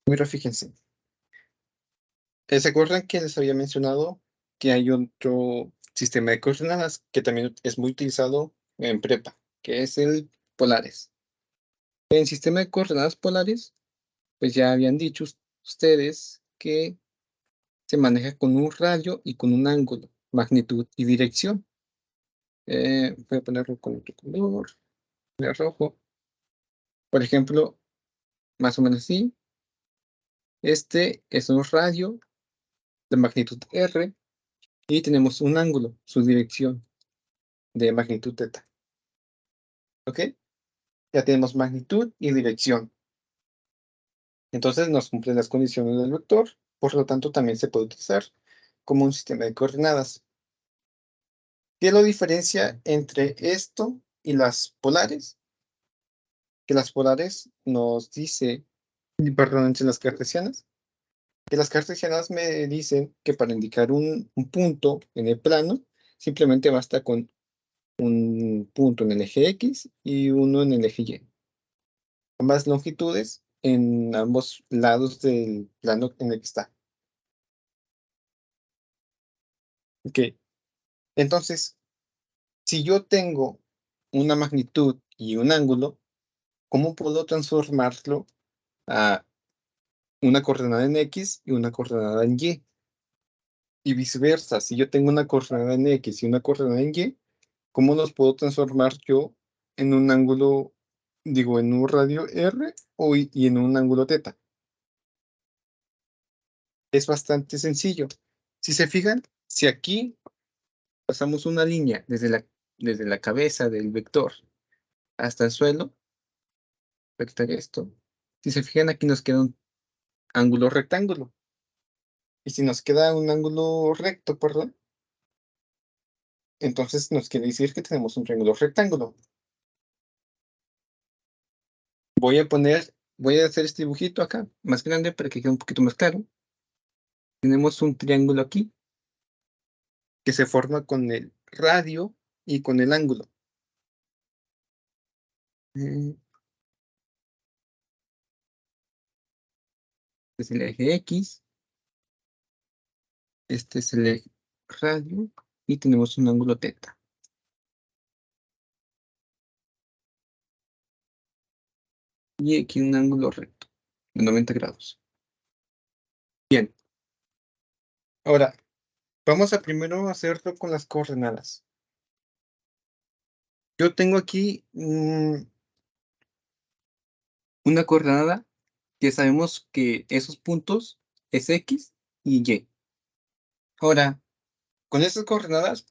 Mira, fíjense. ¿Se acuerdan que les había mencionado que hay otro sistema de coordenadas que también es muy utilizado en prepa, que es el polares? En sistema de coordenadas polares, pues ya habían dicho ustedes que se maneja con un radio y con un ángulo, magnitud y dirección. Voy a ponerlo con otro color, el rojo. Por ejemplo, más o menos así. Este es un radio de magnitud R y tenemos un ángulo, su dirección de magnitud θ. ¿Ok? Ya tenemos magnitud y dirección. Entonces nos cumplen las condiciones del vector, por lo tanto también se puede utilizar como un sistema de coordenadas. ¿Qué lo diferencia entre esto y las polares? Que las polares nos dice, perdón, entre las cartesianas, que las cartesianas me dicen que para indicar un punto en el plano, simplemente basta con un punto en el eje X y uno en el eje Y. Ambas longitudes en ambos lados del plano en el que está. Ok. Entonces, si yo tengo una magnitud y un ángulo, ¿cómo puedo transformarlo a una coordenada en X y una coordenada en Y? Y viceversa, si yo tengo una coordenada en X y una coordenada en Y, ¿cómo los puedo transformar yo en un ángulo, digo, en un radio R y en un ángulo θ? Es bastante sencillo. Si se fijan, si aquí pasamos una línea desde desde la cabeza del vector hasta el suelo, rectar esto. Si se fijan, aquí nos queda un ángulo rectángulo. Y si nos queda un ángulo recto, perdón, entonces nos quiere decir que tenemos un triángulo rectángulo. Voy a hacer este dibujito acá, más grande para que quede un poquito más claro. Tenemos un triángulo aquí, que se forma con el radio y con el ángulo. Es el eje X. Este es el eje radio. Y tenemos un ángulo teta. Y aquí un ángulo recto, de 90 grados. Bien. Ahora, vamos a primero hacerlo con las coordenadas. Yo tengo aquí una coordenada que sabemos que esos puntos es X y Y. Ahora, con estas coordenadas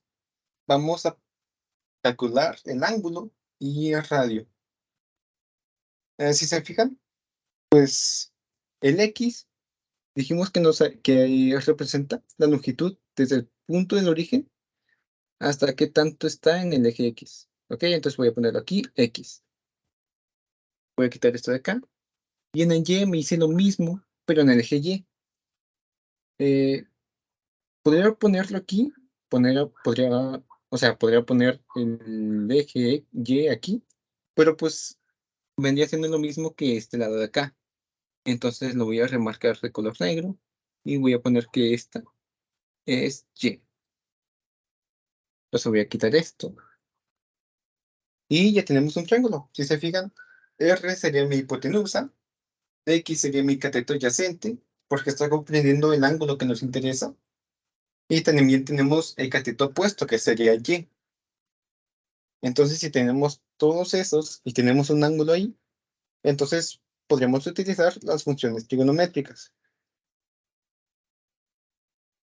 vamos a calcular el ángulo y el radio. Si se fijan, pues el X dijimos que representa la longitud desde el punto del origen hasta qué tanto está en el eje X. Ok, entonces voy a ponerlo aquí, X. Voy a quitar esto de acá. Y en el Y me hice lo mismo, pero en el eje Y. Podría ponerlo aquí, podría poner el eje Y aquí, pero pues vendría siendo lo mismo que este lado de acá. Entonces lo voy a remarcar de color negro y voy a poner que esta es Y. Entonces voy a quitar esto. Y ya tenemos un triángulo. Si se fijan, R sería mi hipotenusa, X sería mi cateto adyacente, porque está comprendiendo el ángulo que nos interesa. Y también tenemos el cateto opuesto, que sería Y. Entonces, si tenemos todos esos y tenemos un ángulo ahí, entonces podríamos utilizar las funciones trigonométricas.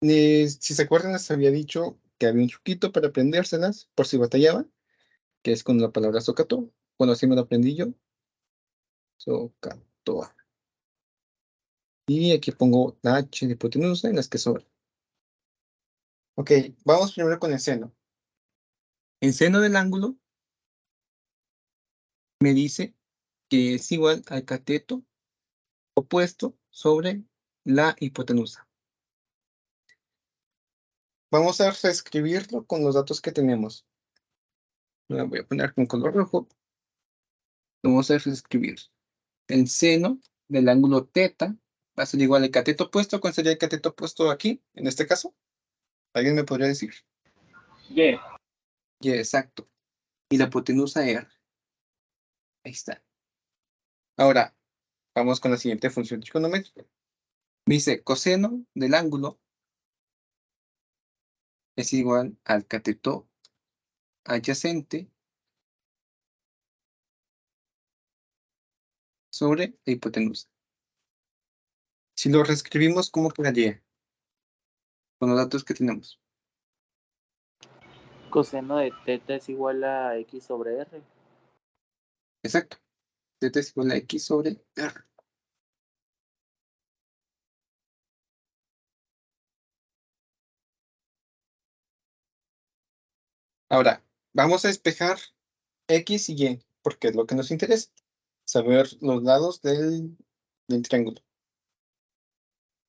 Si se acuerdan, les había dicho que había un truquito para aprendérselas, por si batallaban, que es con la palabra SOHCAHTOA. Bueno, así me lo aprendí yo. SOHCAHTOA. Y aquí pongo la H de hipotenusa en las que sobra. Ok, vamos primero con el seno. El seno del ángulo me dice que es igual al cateto opuesto sobre la hipotenusa. Vamos a reescribirlo con los datos que tenemos. La voy a poner con color rojo. Vamos a reescribir. El seno del ángulo teta va a ser igual al cateto opuesto. ¿Cuál sería el cateto opuesto aquí, en este caso? ¿Alguien me podría decir? Y. Y, exacto. Y la hipotenusa R. Ahí está. Ahora, vamos con la siguiente función trigonométrica. Dice, coseno del ángulo es igual al cateto adyacente sobre la hipotenusa. Si lo reescribimos, ¿cómo quedaría? Con los datos que tenemos. Coseno de teta es igual a X sobre R. Exacto. Teta es igual a X sobre R. Ahora, vamos a despejar X y Y, porque es lo que nos interesa. Saber los lados del triángulo.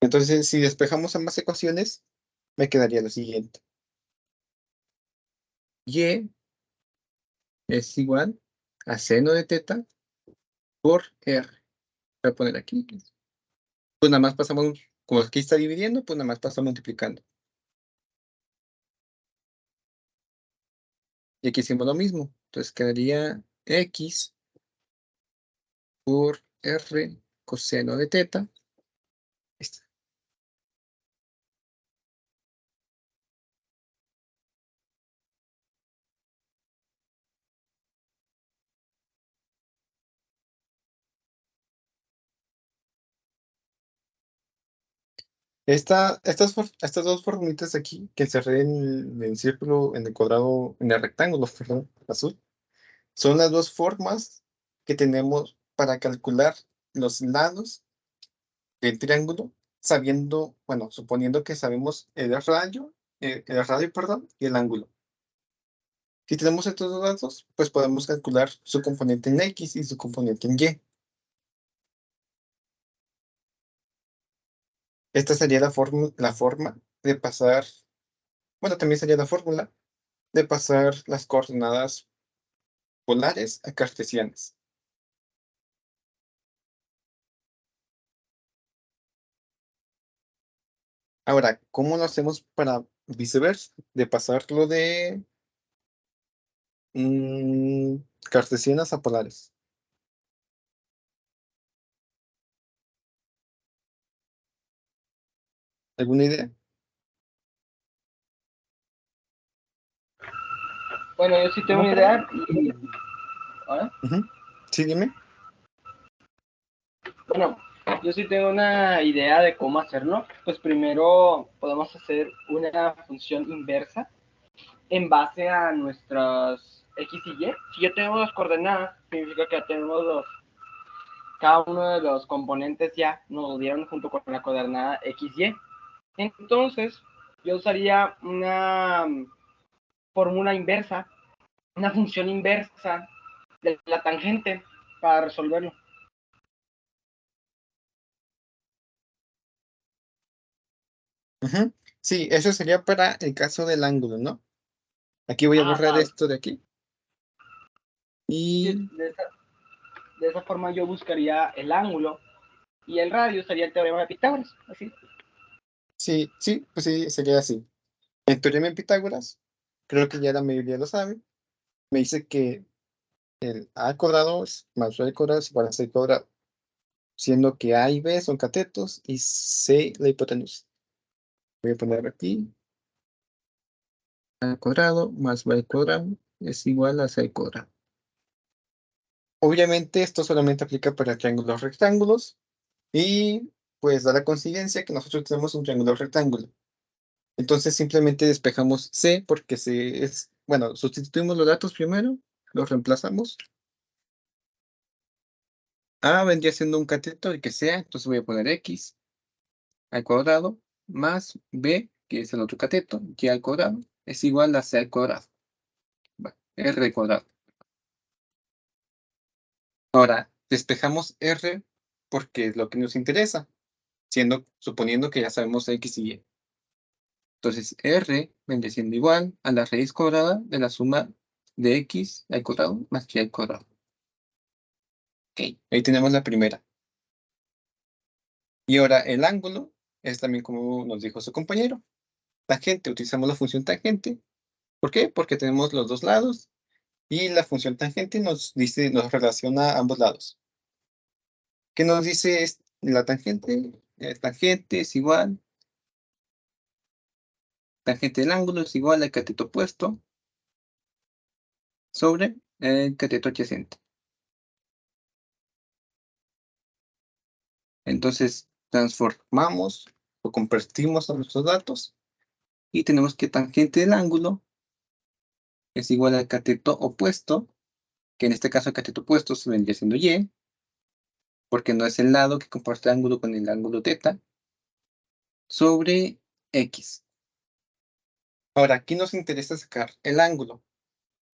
Entonces, si despejamos ambas ecuaciones, me quedaría lo siguiente. Y es igual a seno de teta por R. Voy a poner aquí. Pues nada más pasamos, como aquí está dividiendo, pues nada más pasa multiplicando. Y aquí hicimos lo mismo. Entonces quedaría X por R coseno de teta. Ahí está. Estas dos formulitas aquí que encerré en el círculo, en el cuadrado, en el rectángulo, perdón, azul, son las dos formas que tenemos para calcular los lados del triángulo, sabiendo, bueno, suponiendo que sabemos el radio, perdón, y el ángulo. Si tenemos estos dos datos, pues podemos calcular su componente en X y su componente en Y. Esta sería la forma de pasar, bueno, también sería la fórmula de pasar las coordenadas polares a cartesianas. Ahora, ¿cómo lo hacemos para viceversa? De pasarlo de cartesianas a polares. ¿Alguna idea? Bueno, yo sí tengo una idea. ¿Ahora? Sí, dime. Bueno, yo sí tengo una idea de cómo hacerlo. Pues primero podemos hacer una función inversa en base a nuestras X y Y. Si yo tengo las coordenadas, significa que ya tenemos cada uno de los componentes ya nos lo dieron junto con la coordenada X, Y. Entonces, yo usaría una fórmula inversa, una función inversa de la tangente para resolverlo. Sí, eso sería para el caso del ángulo, ¿no? Aquí voy a borrar esto de aquí. Y de esa forma yo buscaría el ángulo y el radio sería el teorema de Pitágoras, así. sí, pues sí, sería así. El teorema de Pitágoras, creo que ya la mayoría lo sabe, me dice que el A cuadrado más B cuadrado es igual a C cuadrado, siendo que A y B son catetos y C la hipotenusa. Voy a poner aquí A al cuadrado más B al cuadrado es igual a C al cuadrado. Obviamente esto solamente aplica para triángulos rectángulos y pues da la coincidencia que nosotros tenemos un triángulo rectángulo. Entonces simplemente despejamos C porque C es, bueno, sustituimos los datos primero, los reemplazamos. A vendría siendo un cateto, el que sea, entonces voy a poner X al cuadrado más B, que es el otro cateto, Y al cuadrado, es igual a C al cuadrado. Bueno, R al cuadrado. Ahora, despejamos R porque es lo que nos interesa, suponiendo que ya sabemos X y Y. Entonces, R vendría siendo igual a la raíz cuadrada de la suma de X al cuadrado más Y al cuadrado. Ok, ahí tenemos la primera. Y ahora el ángulo es también como nos dijo su compañero. Tangente, utilizamos la función tangente. ¿Por qué? Porque tenemos los dos lados y la función tangente nos relaciona ambos lados. ¿Qué nos dice la tangente? Tangente es igual. Tangente del ángulo es igual al cateto opuesto sobre el cateto adyacente. Entonces, transformamos o convertimos a nuestros datos y tenemos que tangente del ángulo es igual al cateto opuesto, que en este caso el cateto opuesto se vendría siendo Y, porque no es el lado que comparte el ángulo con el ángulo teta, sobre X. Ahora, aquí nos interesa sacar el ángulo.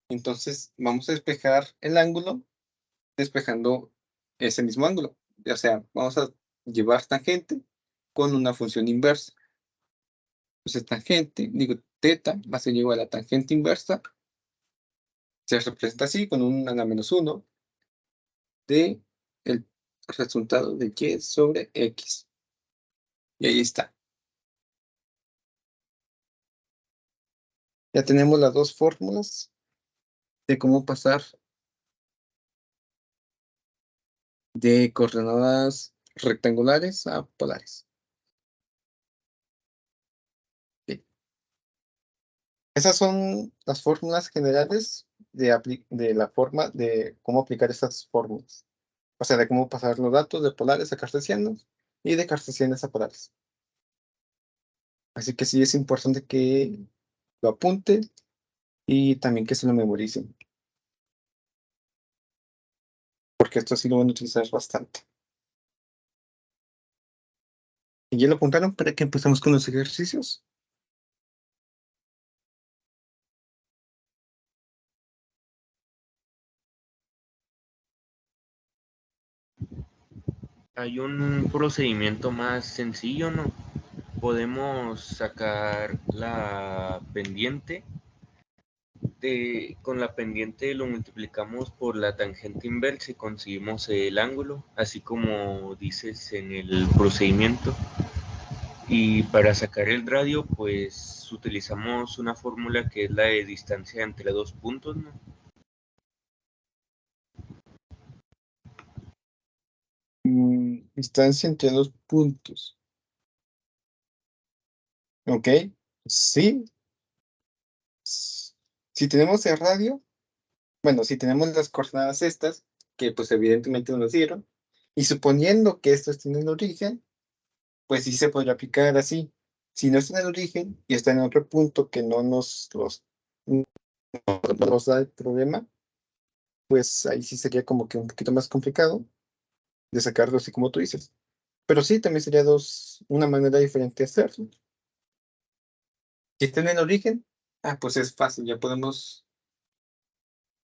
Entonces, vamos a despejar el ángulo despejando ese mismo ángulo. O sea, vamos a llevar tangente con una función inversa. Entonces, tangente, digo, teta va a ser igual a tangente inversa. Se representa así con un a la menos 1 de el resultado de Y sobre X. Y ahí está. Ya tenemos las dos fórmulas de cómo pasar de coordenadas rectangulares a polares. Bien. Esas son las fórmulas generales de la forma de cómo aplicar estas fórmulas. O sea, de cómo pasar los datos de polares a cartesianos y de cartesianos a polares. Así que sí es importante que lo apunten y también que se lo memoricen. Porque esto sí lo van a utilizar bastante. ¿Y ya lo apuntaron para que empecemos con los ejercicios? Hay un procedimiento más sencillo, ¿no? Podemos sacar la pendiente. Con la pendiente lo multiplicamos por la tangente inversa y conseguimos el ángulo, así como dices en el procedimiento. Y para sacar el radio, pues utilizamos una fórmula que es la de distancia entre dos puntos, ¿no? Distancia entre dos puntos. Ok, sí. Si tenemos el radio, bueno, si tenemos las coordenadas estas, que pues evidentemente nos dieron, y suponiendo que estos tienen origen, pues sí se podría aplicar así. Si no está en el origen y está en otro punto que no nos da el problema, pues ahí sí sería como que un poquito más complicado de sacarlo así como tú dices. Pero sí, también sería una manera diferente de hacerlo. Si está en el origen, pues es fácil, ya podemos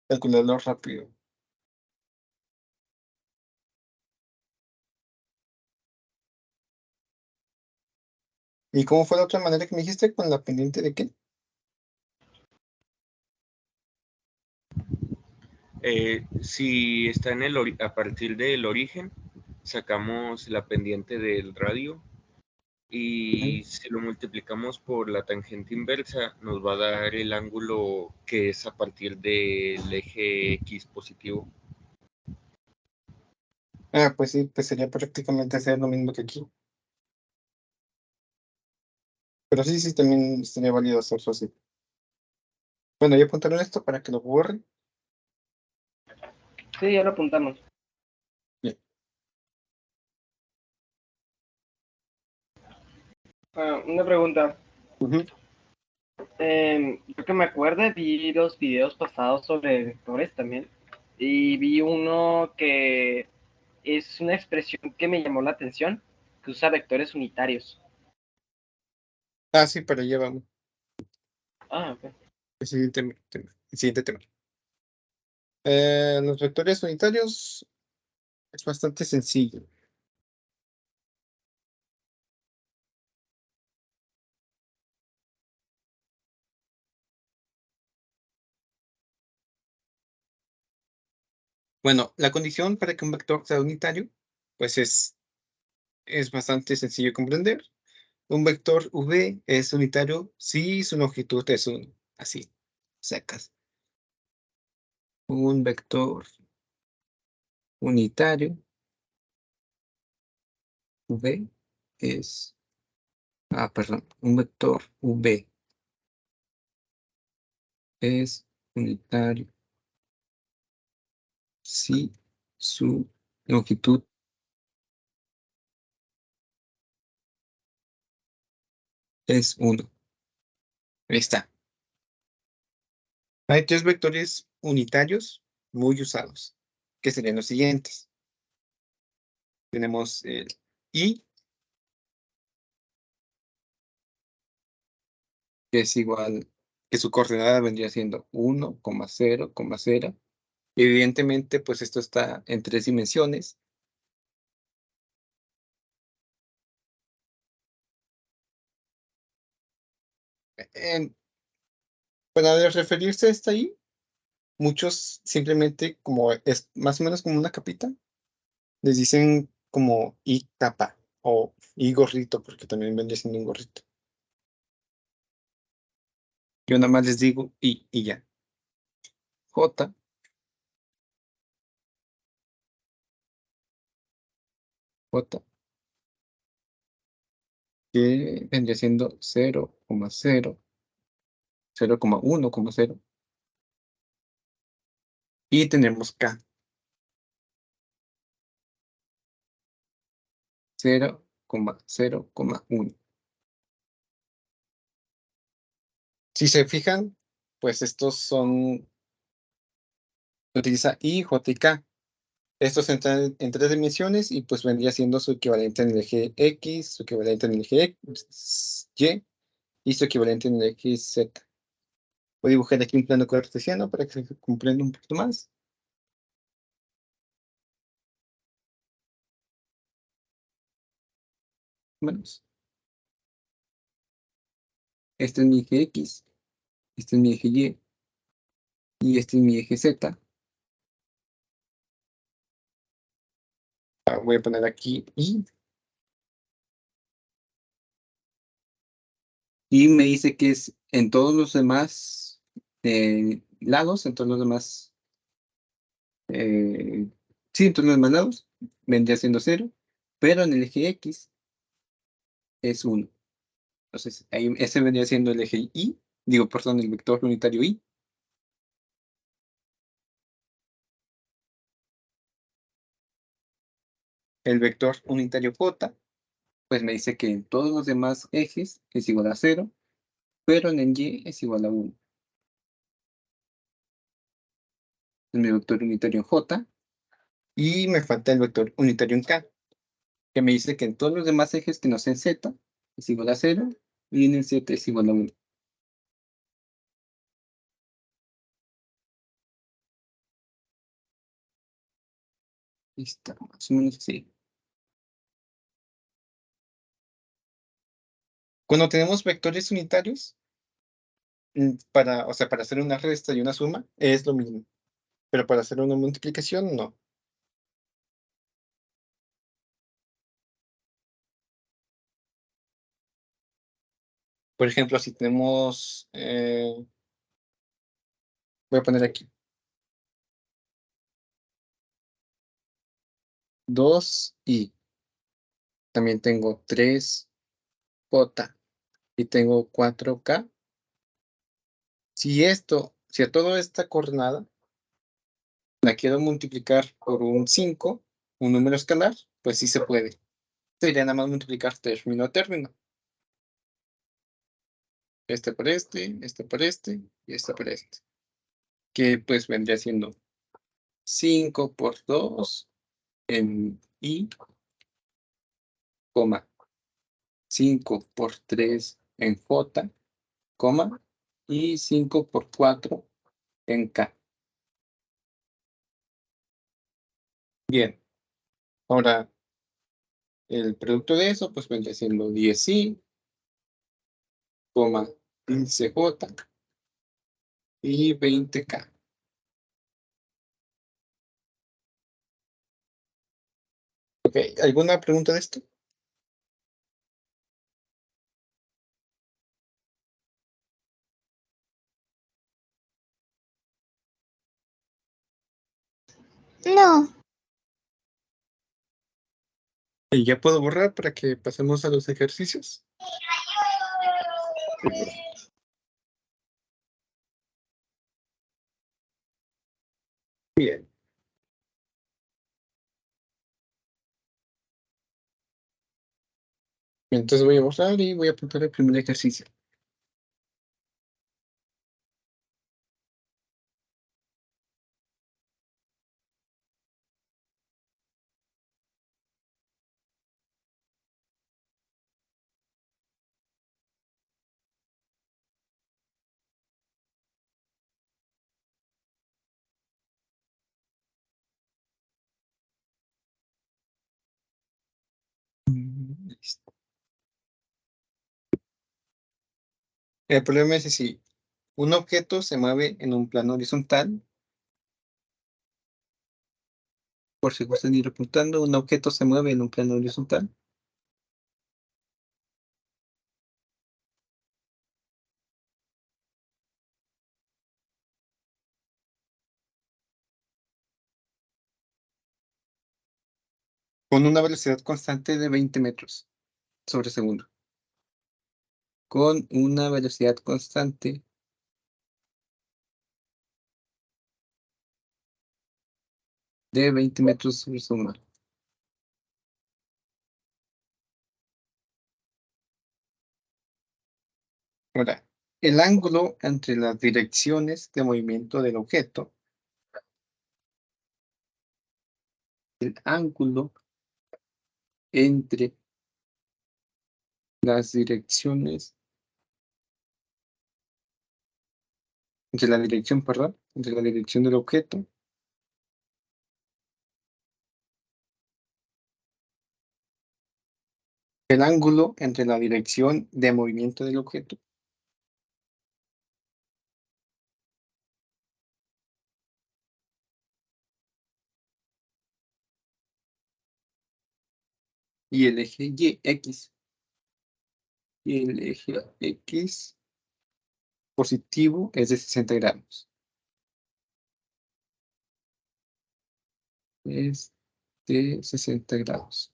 calcularlo rápido. ¿Y cómo fue la otra manera que me dijiste con la pendiente de qué? Si está a partir del origen, sacamos la pendiente del radio y si lo multiplicamos por la tangente inversa, nos va a dar el ángulo que es a partir del eje X positivo. Pues sí, pues sería prácticamente hacer lo mismo que aquí. Pero sí, también estaría válido hacerlo así. Bueno, ya apuntaron esto para que lo borren. Sí, ya lo apuntamos. Bien. Una pregunta. Yo que me acuerdo, vi los videos pasados sobre vectores también. Y vi uno que es una expresión que me llamó la atención, que usa vectores unitarios. Sí, pero ya vamos. Ok. El siguiente tema. Los vectores unitarios es bastante sencillo. Bueno, la condición para que un vector sea unitario, pues es bastante sencillo de comprender. Un vector v es unitario si su longitud es 1. Así, secas. Un vector unitario v es... perdón. Un vector v es unitario si su longitud es 1. Ahí está. Hay tres vectores unitarios muy usados, que serían los siguientes. Tenemos el I, que es igual, que su coordenada vendría siendo 1, 0, 0. Evidentemente, pues esto está en 3 dimensiones. Para referirse a esta I, muchos simplemente como es más o menos como una capita, les dicen como I capa o I gorrito, porque también vendría siendo un gorrito. Yo nada más les digo I y ya. J, J, que vendría siendo 0, 0, 0,1, 0. Y tenemos K, 0,0,1. Si se fijan, pues estos son, utiliza I, J y K. Estos entran en 3 dimensiones y pues vendría siendo su equivalente en el eje X, su equivalente en el eje Y y su equivalente en el eje Z. Voy a dibujar aquí un plano cartesiano para que se comprenda un poquito más. Menos. Este es mi eje X, este es mi eje y este es mi eje Z. Voy a poner aquí y me dice que es en todos los demás lados, en todos los demás, sí, en todos los demás lados, vendría siendo 0, pero en el eje X es 1. Entonces, ahí, ese vendría siendo el eje Y, perdón, el vector unitario Y. El vector unitario J, pues me dice que en todos los demás ejes es igual a 0, pero en el Y es igual a 1. Es mi vector unitario en J. Y me falta el vector unitario en K, que me dice que en todos los demás ejes que no sean Z es igual a 0 y en el Z es igual a 1. Está más o menos así. Cuando tenemos vectores unitarios, para hacer una resta y una suma, es lo mismo. Pero para hacer una multiplicación, no. Por ejemplo, si tenemos, voy a poner aquí 2i. También tengo 3j y tengo 4k. Si a toda esta coordenada la quiero multiplicar por un 5, un número escalar, pues sí se puede. Sería nada más multiplicar término a término. Este por este y este por este. Que pues vendría siendo 5 por 2 en I, 5 por 3 en J, y 5 por 4 en K. Bien. Ahora, el producto de eso pues vendría siendo 10i, 15j y 20k. Ok, ¿alguna pregunta de esto? No. Y ya puedo borrar para que pasemos a los ejercicios. Bien. Entonces voy a borrar y voy a apuntar el primer ejercicio. Listo. El problema es si un objeto se mueve en un plano horizontal, por si gustan ir apuntando, un objeto se mueve en un plano horizontal. Con una velocidad constante de 20 metros sobre segundo. Con una velocidad constante de 20 metros sobre segundo. Ahora, El ángulo entre las direcciones de movimiento del objeto. El ángulo entre las direcciones. Entre la dirección, perdón. Entre la dirección del objeto. El ángulo entre la dirección de movimiento del objeto. Y el eje Y, X. Y el eje X positivo es de 60 grados. Es de 60 grados.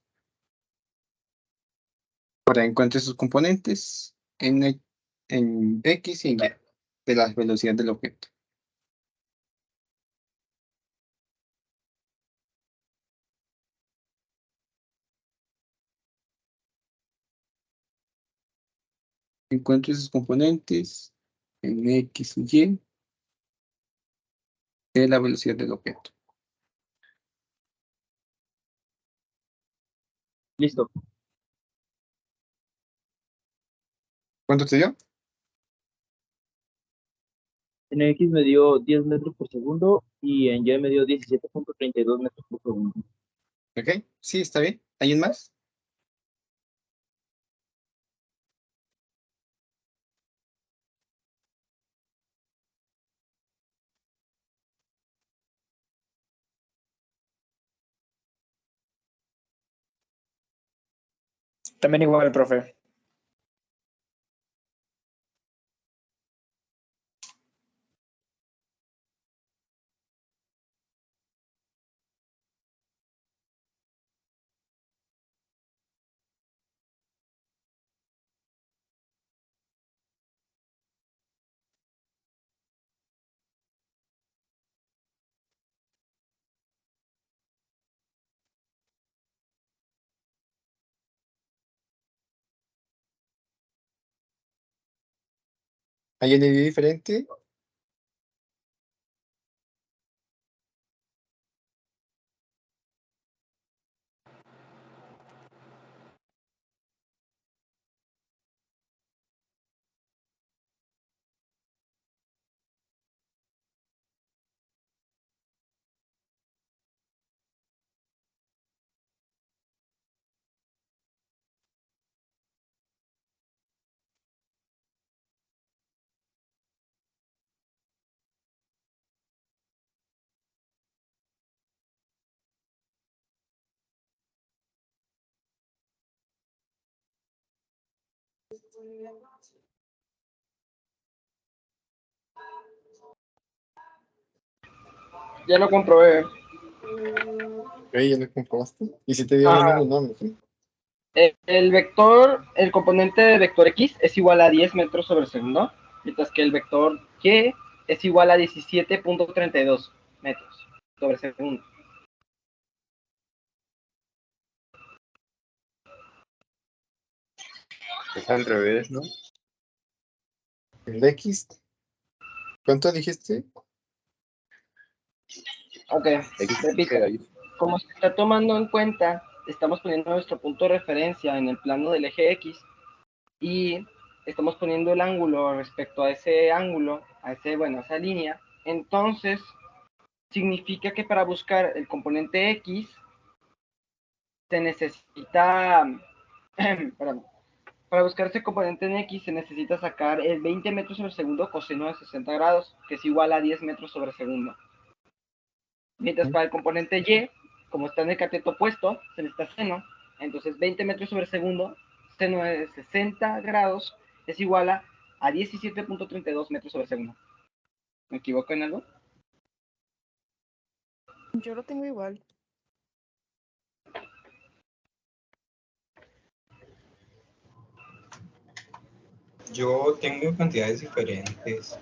Ahora encuentre sus componentes en X y en Y de la velocidad del objeto. Encuentre sus componentes en X y Y de la velocidad del objeto. Listo. ¿Cuánto te dio? En X me dio 10 metros por segundo y en Y me dio 17.32 metros por segundo. Ok, sí, está bien. ¿Alguien más? También igual, profe. ¿Alguien le dio diferente? Ya lo comprobé. Ok, ya lo comprobaste. ¿Y si te dio Ajá. menos? No, ¿sí? El vector, el componente de vector X es igual a 10 metros sobre segundo, mientras que el vector Y es igual a 17.32 metros sobre segundo. Es al revés, ¿no? El X. ¿Cuánto dijiste? Ok, repito. Como se está tomando en cuenta, estamos poniendo nuestro punto de referencia en el plano del eje X y estamos poniendo el ángulo respecto a ese ángulo, a esa línea. Entonces, significa que para buscar el componente X se necesita, perdón, para buscar ese componente en X se necesita sacar el 20 metros sobre segundo coseno de 60 grados, que es igual a 10 metros sobre segundo. Mientras para el componente Y, como está en el cateto opuesto, se necesita seno, entonces 20 metros sobre segundo, seno de 60 grados, es igual a 17.32 metros sobre segundo. ¿Me equivoco en algo? Yo lo tengo igual. Yo tengo cantidades diferentes.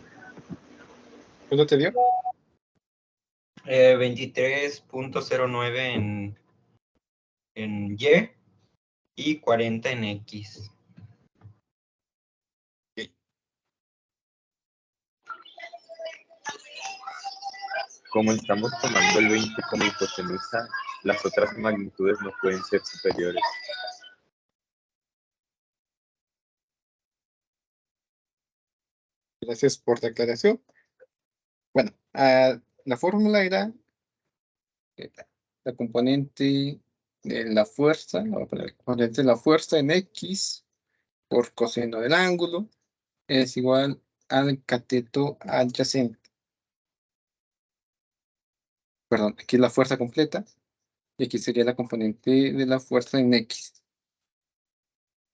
¿Cuánto te dio? 23.09 en Y y 40 en X. Como estamos tomando el 20 como hipotenusa, las otras magnitudes no pueden ser superiores. Gracias por la aclaración. Bueno, la fórmula era la componente de la fuerza, voy a poner la componente de la fuerza en X por coseno del ángulo es igual al cateto adyacente. Perdón, aquí es la fuerza completa y aquí sería la componente de la fuerza en X.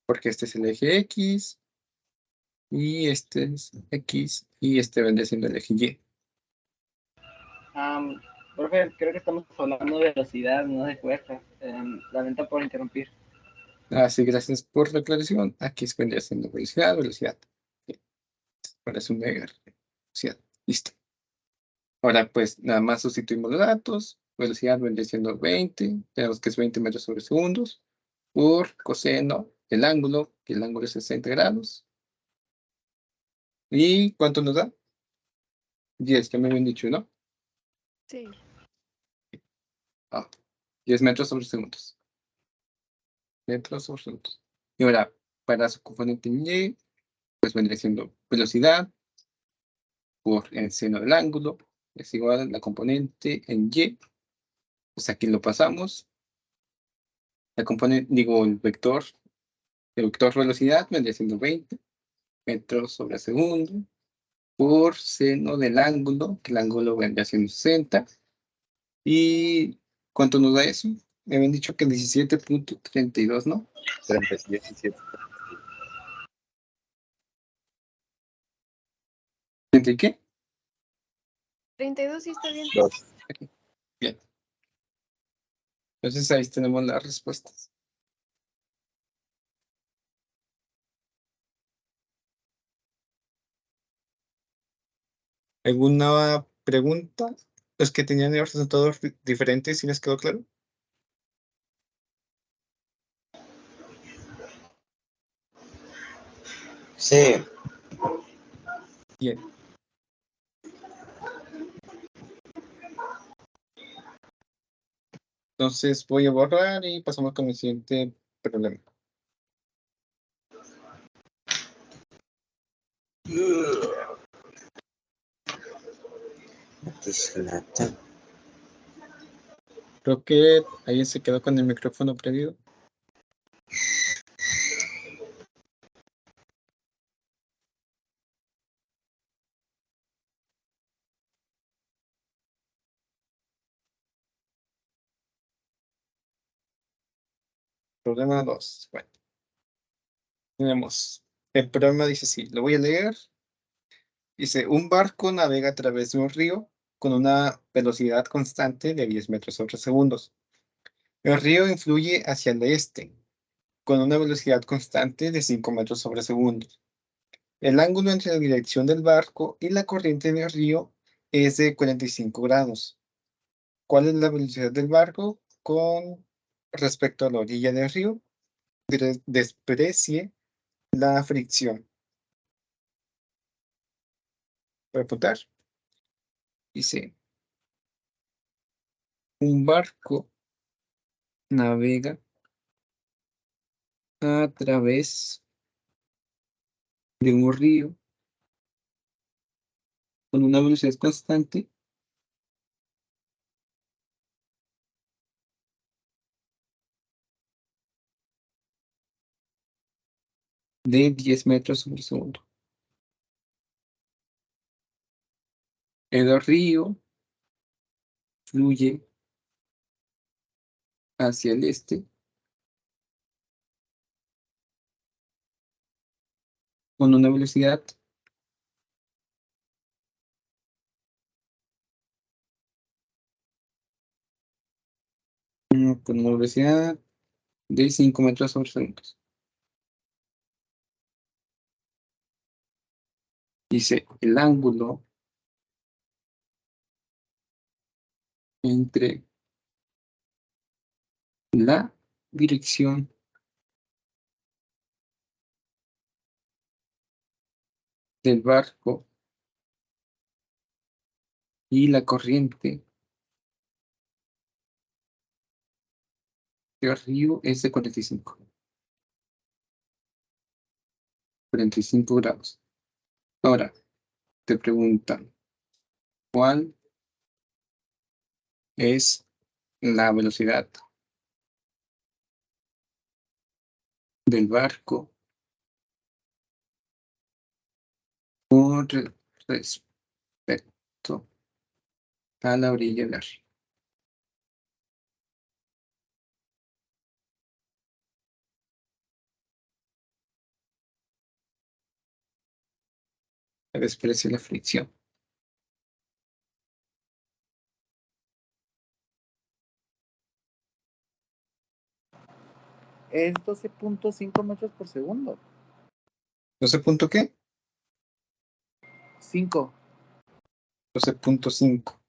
Porque este es el eje X y este es X y este vendría siendo el eje Y. Profe, creo que estamos hablando de velocidad, no de fuerza. Lamento por interrumpir. Así, gracias por la aclaración. Aquí vendría siendo velocidad, velocidad. Parece un mega velocidad. Listo. Ahora, pues, nada más sustituimos los datos. Velocidad vendría siendo 20. Tenemos que es 20 metros sobre segundos. Por coseno del ángulo, que el ángulo es 60 grados. ¿Y cuánto nos da? 10, que me habían dicho, ¿no? Sí. 10 metros sobre segundos. Metros sobre segundos. Y ahora, para su componente Y, pues vendría siendo velocidad por el seno del ángulo es igual a la componente en Y. Pues aquí lo pasamos. La componente, digo, el vector velocidad vendría siendo 20 metros sobre segundo por seno del ángulo, que el ángulo vendría siendo 60. ¿Y cuánto nos da eso? Me habían dicho que 17.32, ¿no? 17. ¿30 y qué? 32 sí está bien. Bien. Entonces ahí tenemos las respuestas. ¿Alguna pregunta? Los que tenían el resultado diferentes, ¿sí les quedó claro? Sí. Bien. Entonces voy a borrar y pasamos con el siguiente problema. Creo que alguien se quedó con el micrófono prendido. Problema 2. Bueno. Tenemos. El problema dice así. Lo voy a leer. Dice, un barco navega a través de un río con una velocidad constante de 10 metros sobre segundos. El río influye hacia el este con una velocidad constante de 5 metros sobre segundos. El ángulo entre la dirección del barco y la corriente del río es de 45 grados. ¿Cuál es la velocidad del barco con respecto a la orilla del río? Desprecie la fricción. Voy a apuntar. Dice, un barco navega a través de un río con una velocidad constante de 10 metros sobre segundo. El río fluye hacia el este con una velocidad de 5 metros sobre segundo. Dice el ángulo entre la dirección del barco Y la corriente de río es de 45. 45 grados. Ahora, te preguntan, ¿cuál es la velocidad del barco con respecto a la orilla del río? Desprecia la fricción. Es 12.5 metros por segundo. ¿12 punto qué? 5. 12.5.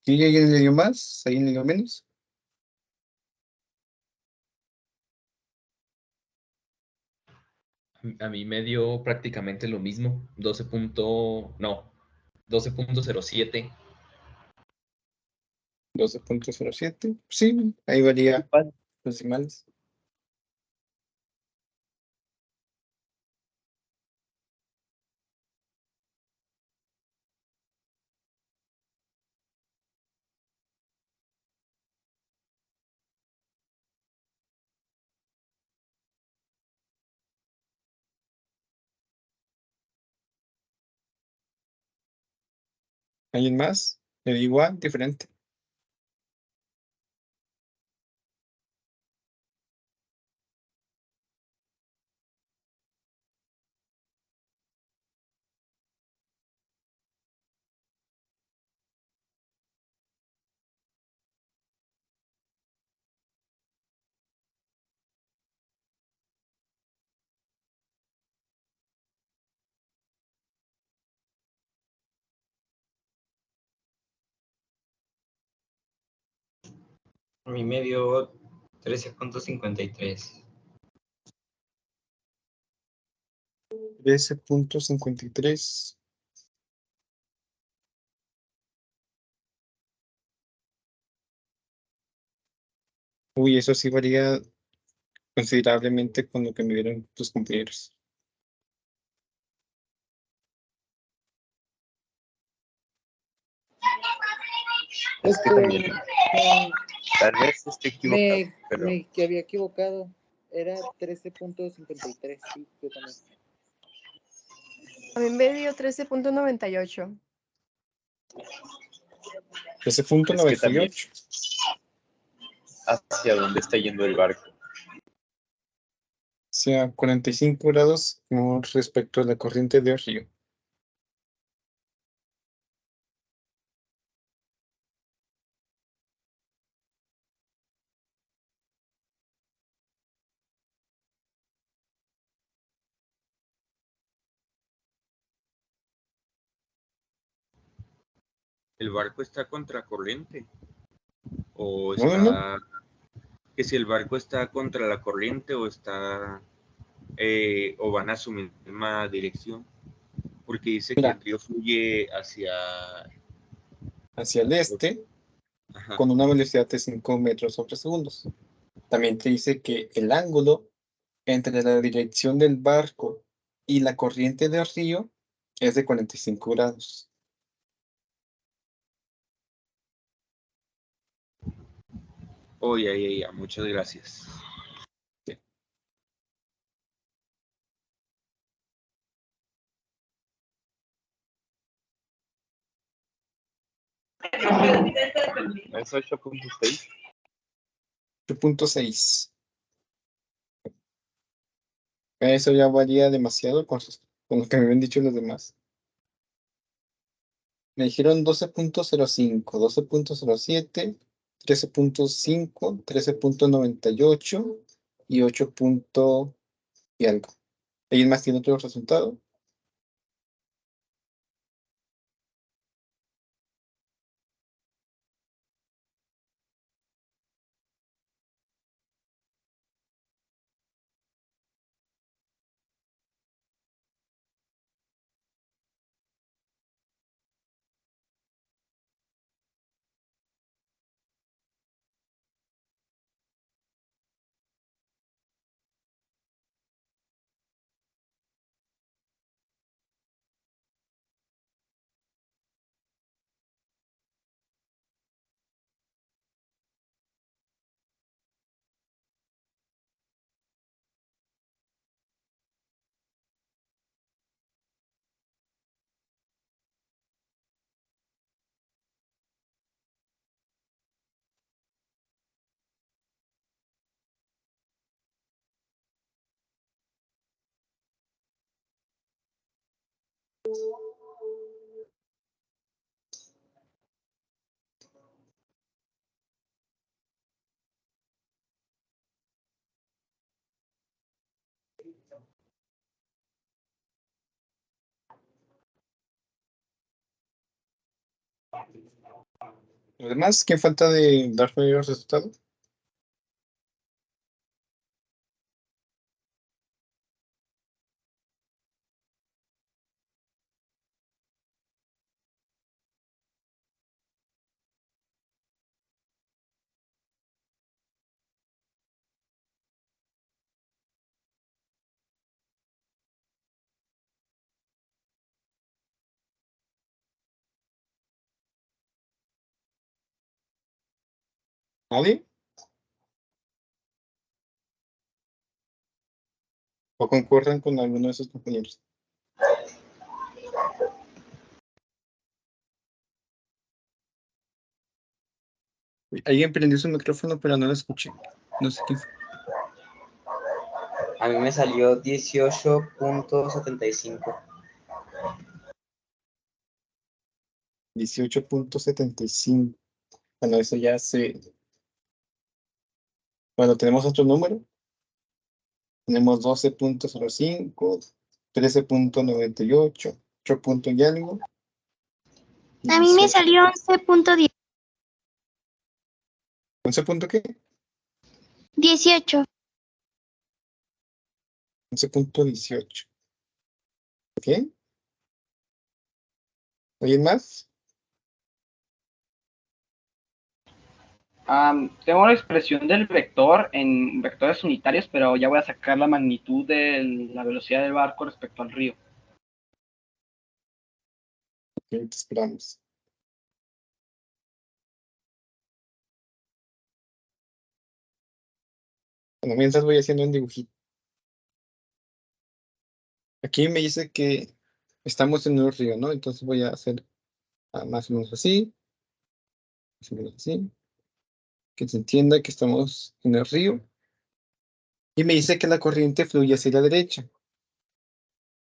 ¿Y alguien le dio más? ¿Alguien le dio menos? A mí me dio prácticamente lo mismo, 12.07. 12.07. Sí, ahí varía los decimales. ¿Alguien más? ¿Le dio igual? ¿Diferente? A mí me dio 13.53. 13.53. Uy, eso sí varía considerablemente con lo que me dieron tus compañeros. Es que también, tal vez esté equivocado, pero Que había equivocado. Era 13.53. Sí, yo también. A mí me dio 13.98. 13.98. ¿hacia dónde está yendo el barco? O sea, 45 grados con respecto a la corriente de río. ¿El barco está contracorriente? ¿O No, no. está... que si el barco está contra la corriente o está... o van a su misma dirección? Porque dice que Mira, el río fluye hacia el este Ajá. con una velocidad de 5 metros sobre segundos. También te dice que el ángulo entre la dirección del barco y la corriente del río es de 45 grados. Oh, ya, muchas gracias. Sí. ¿Es 8.6? 8.6. Eso ya varía demasiado con lo que me habían dicho los demás. Me dijeron 12.05, 12.07, 13.5, 13.98 y 8 y algo. ¿Alguien más tiene otro resultado? Lo demás, ¿quién falta de dar el resultado? ¿Nadie? ¿O concuerdan con alguno de sus compañeros? Alguien prendió su micrófono, pero no lo escuché. No sé quién fue. A mí me salió 18.75. 18.75. Bueno, eso ya se... Bueno, tenemos otro número. Tenemos 12.05, 13.98, 8 punto y algo. A mí me salió 11.10. 11 punto qué? 18. 11.18. ¿Ok? ¿Alguien más? Tengo la expresión del vector en vectores unitarios, pero ya voy a sacar la magnitud de la velocidad del barco respecto al río. Ok, te esperamos. Bueno, mientras voy haciendo un dibujito. Aquí me dice que estamos en un río, ¿no? Entonces voy a hacer más o menos así. Más o menos así. Que se entienda que estamos en el río. Y me dice que la corriente fluye hacia la derecha.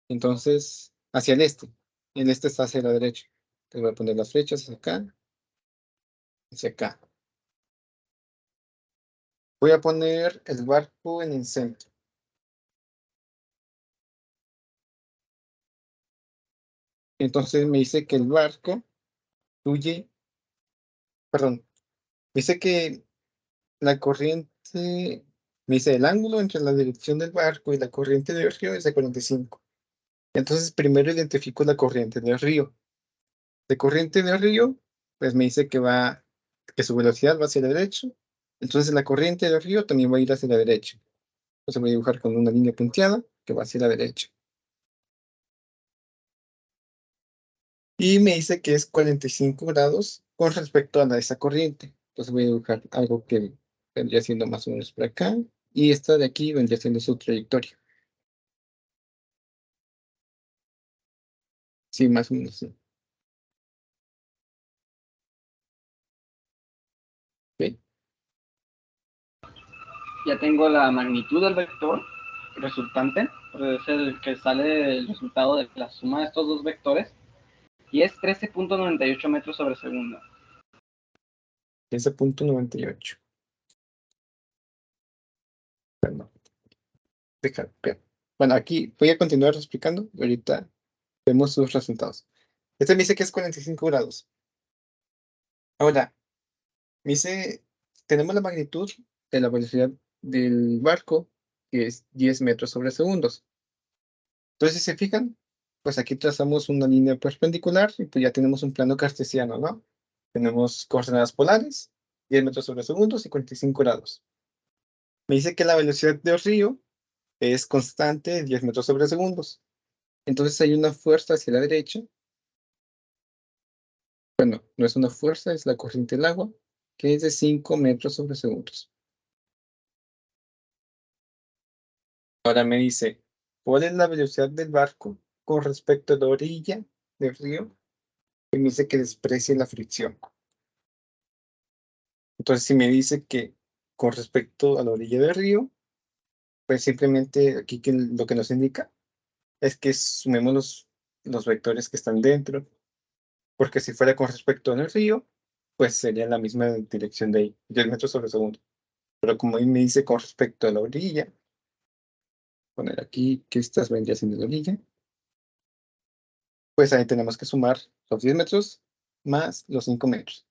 Entonces, hacia el este. El este está hacia la derecha. Te voy a poner las flechas hacia acá. Hacia acá. Voy a poner el barco en el centro. Entonces me dice que el barco fluye, perdón, me dice que la corriente, me dice el ángulo entre la dirección del barco y la corriente del río es de 45. Entonces primero identifico la corriente del río. De corriente del río, pues me dice que su velocidad va hacia la derecha. Entonces la corriente del río también va a ir hacia la derecha. Entonces voy a dibujar con una línea punteada que va hacia la derecha. Y me dice que es 45 grados con respecto a esa corriente. Entonces voy a dibujar algo que vendría siendo más o menos por acá. Y esta de aquí vendría siendo su trayectoria. Sí, más o menos, sí. Ok. Ya tengo la magnitud del vector resultante, es el que sale el resultado de la suma de estos dos vectores, y es 13.98 metros sobre segundo. 15.98. Bueno, bueno, aquí voy a continuar explicando. Ahorita vemos sus resultados. Este me dice que es 45 grados. Ahora, me dice, tenemos la magnitud de la velocidad del barco, que es 10 metros sobre segundos. Entonces, si se fijan, pues aquí trazamos una línea perpendicular y pues ya tenemos un plano cartesiano, ¿no? Tenemos coordenadas polares, 10 metros sobre segundos y 45 grados. Me dice que la velocidad del río es constante, 10 metros sobre segundos. Entonces hay una fuerza hacia la derecha. Bueno, no es una fuerza, es la corriente del agua, que es de 5 metros sobre segundos. Ahora me dice, ¿cuál es la velocidad del barco con respecto a la orilla del río? Y me dice que desprecie la fricción. Entonces, si me dice que con respecto a la orilla del río, pues simplemente aquí lo que nos indica es que sumemos los vectores que están dentro, porque si fuera con respecto al río, pues sería la misma dirección de ahí, 10 metros sobre segundo. Pero como ahí me dice con respecto a la orilla, poner aquí que estas vendrían siendo la orilla, pues ahí tenemos que sumar los 10 metros más los 5 metros.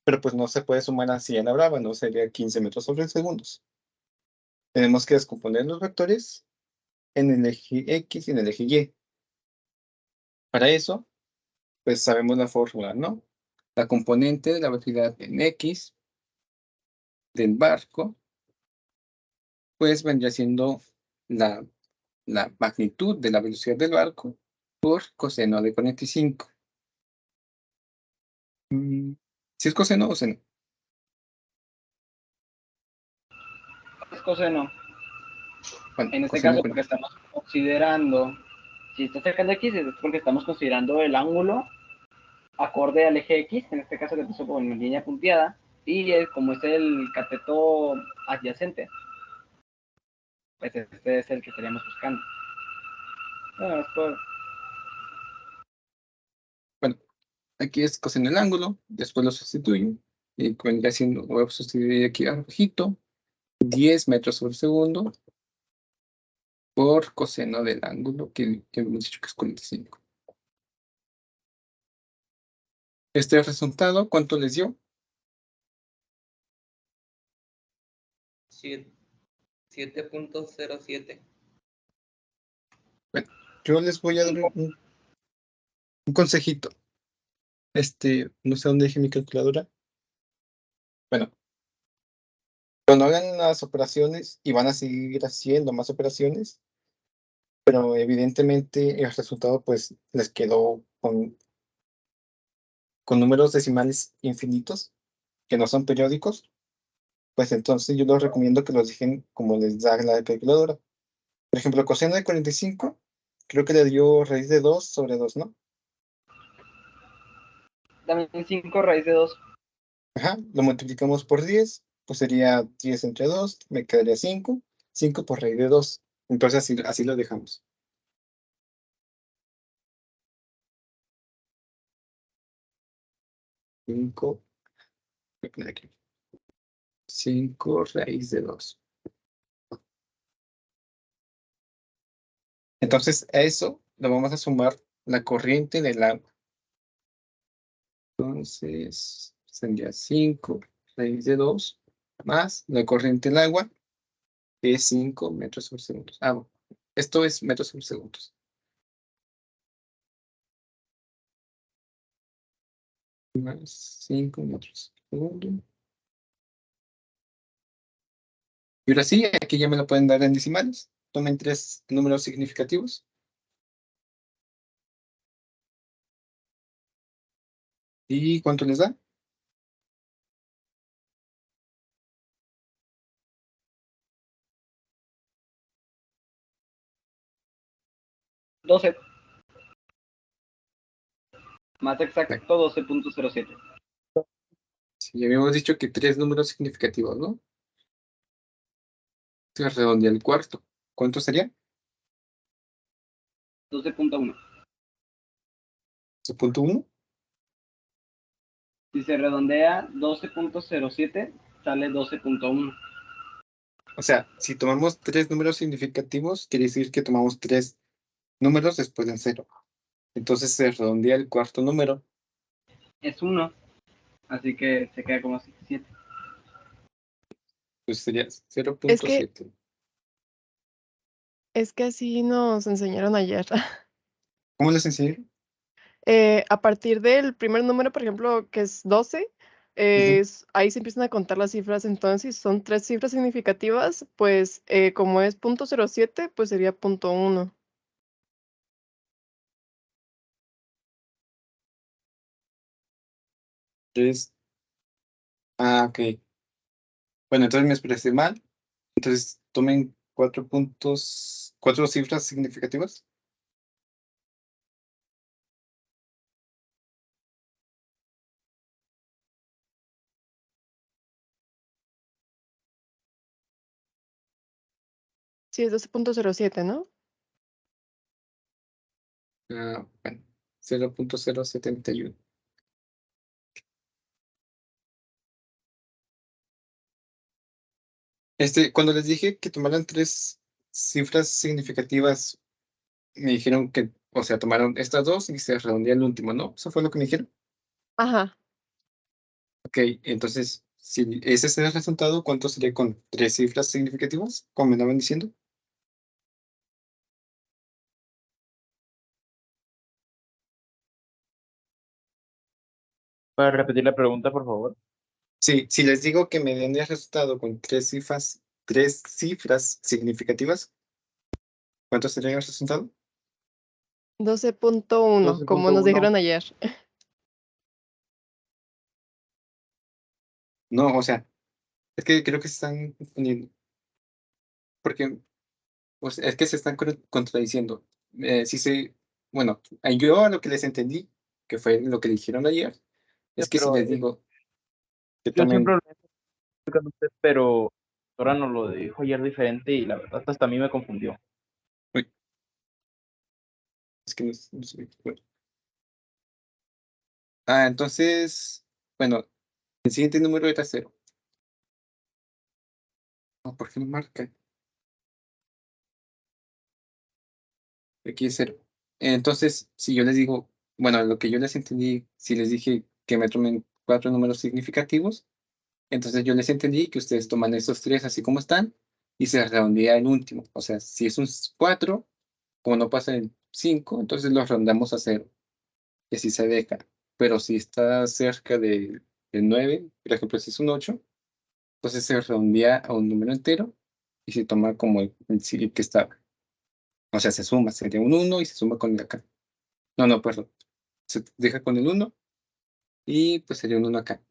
pero pues no se puede sumar así en la brava, no sería 15 metros sobre segundos. Tenemos que descomponer los vectores en el eje X y en el eje Y. Para eso, pues sabemos la fórmula, ¿no? La componente de la velocidad en X del barco, pues vendría siendo la magnitud de la velocidad del barco por coseno de 45. ¿Si es coseno o seno? Es coseno. Bueno, En este coseno de caso, porque estamos considerando, si está cerca de X, es porque estamos considerando el ángulo acorde al eje X, en este caso que puso con línea punteada, y como es el cateto adyacente, pues este es el que estaríamos buscando. Bueno, es por... Bueno, aquí es coseno el ángulo, después lo sustituyo, y vendría siendo, voy a sustituir aquí abajito, 10 metros sobre segundo, por coseno del ángulo, que hemos dicho que es 45. Este resultado, ¿cuánto les dio? 7.07. Bueno, yo les voy a dar un consejito. No sé dónde dejé mi calculadora. Bueno, cuando hagan las operaciones, y van a seguir haciendo más operaciones, pero evidentemente el resultado pues les quedó con números decimales infinitos, que no son periódicos, pues entonces yo les recomiendo que los dejen como les da la calculadora. Por ejemplo, coseno de 45, creo que le dio raíz de 2 sobre 2, ¿no? También 5 raíz de 2. Ajá, lo multiplicamos por 10, pues sería 10 entre 2, me quedaría 5, 5 por raíz de 2. Entonces así lo dejamos. Cinco, voy a poner aquí. 5 raíz de 2. Entonces a eso le vamos a sumar la corriente del agua. Entonces sería 5 raíz de 2 más la corriente del agua, que es 5 metros por segundo. Bueno, esto es metros por segundos. Más 5 metros por segundo. Y ahora sí, aquí ya me lo pueden dar en decimales. Tomen 3 números significativos. ¿Y cuánto les da? $12. Más exacto, 12.07. Sí, ya habíamos dicho que 3 números significativos, ¿no? Se redondea el cuarto. ¿Cuánto sería? 12.1. 12.1. Si se redondea 12.07, sale 12.1. O sea, si tomamos 3 números significativos, quiere decir que tomamos 3 números después del 0. Entonces se redondea el cuarto número. Es 1, así que se queda como 7. Pues sería 0.7. Es que así nos enseñaron ayer. ¿Cómo les enseñé? A partir del primer número, por ejemplo, que es 12, ahí se empiezan a contar las cifras. Entonces, si son 3 cifras significativas, pues como es .07, pues sería .1. Ok. Bueno, entonces me expresé mal. Entonces tomen 4 cifras significativas. Sí, es 12.07, ¿no? Bueno, 0.071. Cuando les dije que tomaran 3 cifras significativas, me dijeron que, o sea, tomaron estas 2 y se redondea el último, ¿no? ¿Eso fue lo que me dijeron? Ajá. Ok, entonces, si ese es el resultado, ¿cuánto sería con 3 cifras significativas? Como me andaban diciendo. ¿Para repetir la pregunta, por favor? Sí, si les digo que me den el resultado con 3 cifras significativas, ¿cuánto sería el resultado? 12.1, como nos 12.1. dijeron ayer. No, o sea, es que creo que se están confundiendo. Porque pues, es que se están contradiciendo. Sí sé, bueno, yo a lo que les entendí, que fue lo que dijeron ayer, es que si Pero les digo que yo siempre tomen, lo estoy explicando a usted, pero ahora nos lo dijo ayer diferente y la verdad hasta a mí me confundió. uy, es que no sé, bueno. Entonces, bueno, el siguiente número era 0. ¿Por qué no marca? Aquí es 0. Entonces, si yo les digo, bueno, lo que yo les entendí, si les dije que me tomen 4 números significativos, entonces yo les entendí que ustedes toman esos 3 así como están y se redondea el último. O sea, si es un 4, como no pasa en 5, entonces lo redondeamos a 0 y así se deja. Pero si está cerca del 9, por ejemplo, si es un 8, entonces se redondea a un número entero y se toma como el sí que estaba. O sea, se suma, sería un 1 y se suma con el acá. No, perdón. Se deja con el 1 y pues sería un 1 acá.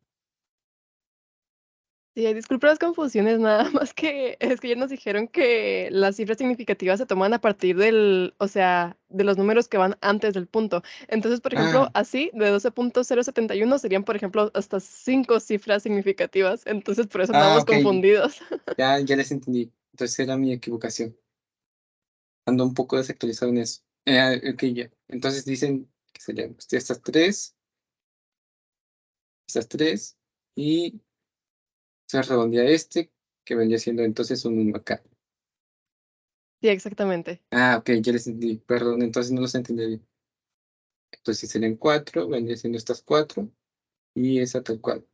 Sí, disculpa las confusiones, nada más que es que ya nos dijeron que las cifras significativas se toman a partir del, o sea, de los números que van antes del punto. Entonces, por ejemplo, así, de 12.071 serían, por ejemplo, hasta 5 cifras significativas. Entonces, por eso andamos Ok, confundidos. ya les entendí. Entonces era mi equivocación. Ando un poco desactualizado en eso. Ok, ya. Entonces dicen que serían pues, estas tres, y se redondea que vendría siendo entonces un 1 acá. Sí, exactamente. Ok, ya les entendí. Perdón, entonces no los entendí bien. Entonces si serían 4, vendría siendo estas 4, y esa tal cual,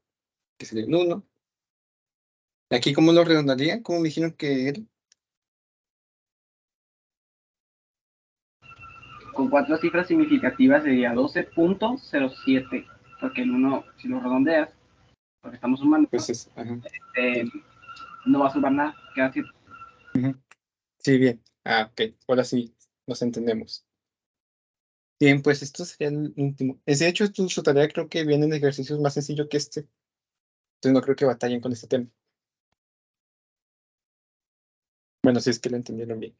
que sería un 1. Aquí, ¿cómo lo redondaría? ¿Cómo me dijeron que era? Con 4 cifras significativas sería 12.07, porque el 1, si lo redondeas, porque estamos sumando, Pues no va a sumar nada, queda 7. Sí, bien. Ok, ahora sí nos entendemos. Bien, pues esto sería el último. De hecho, su tarea creo que viene en ejercicios más sencillos que este. Entonces no creo que batallen con este tema. Bueno, si es que lo entendieron bien.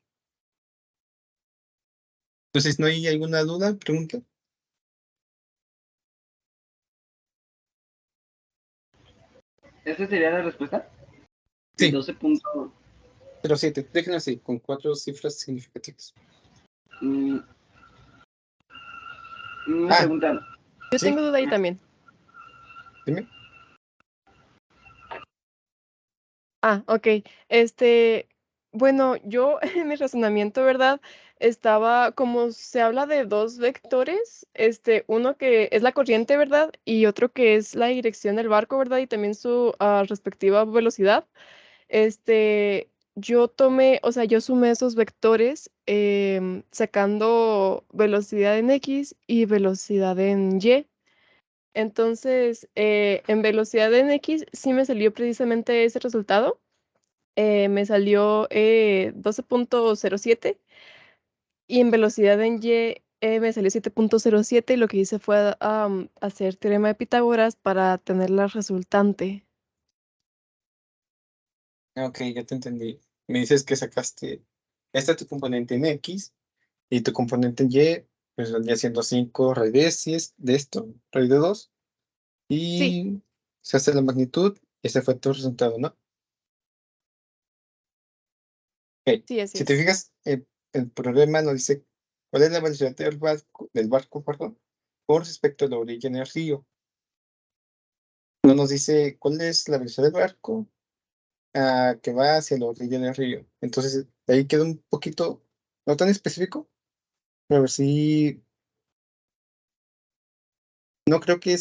Entonces, ¿no hay alguna duda, pregunta? ¿Esa sería la respuesta? Sí. 12. Pero 7, déjenlo así, con 4 cifras significativas. Una pregunta. Yo tengo duda ahí también. Dime. Ok. Bueno, yo en mi razonamiento, ¿verdad? Estaba, como se habla de 2 vectores, uno que es la corriente, ¿verdad? Y otro que es la dirección del barco, ¿verdad? Y también su respectiva velocidad. Yo tomé, o sea, yo sumé esos vectores sacando velocidad en X y velocidad en Y. Entonces, en velocidad en X sí me salió precisamente ese resultado. Me salió 12.07 y en velocidad en Y me salió 7.07 y lo que hice fue hacer teorema de Pitágoras para tener la resultante. Ok, ya te entendí. Me dices que sacaste tu componente en X y tu componente en Y, pues vendría siendo 5 raíces de esto, raíz de 2, Sí. y se hace la magnitud, y ese fue tu resultado, ¿no? Ok, Sí, así si te es. fijas, el problema nos dice cuál es la velocidad del barco, perdón, con respecto a la orilla en el río. No nos dice cuál es la velocidad del barco que va hacia la orilla del río. Entonces, ahí queda un poquito, no tan específico, pero a ver si, no creo que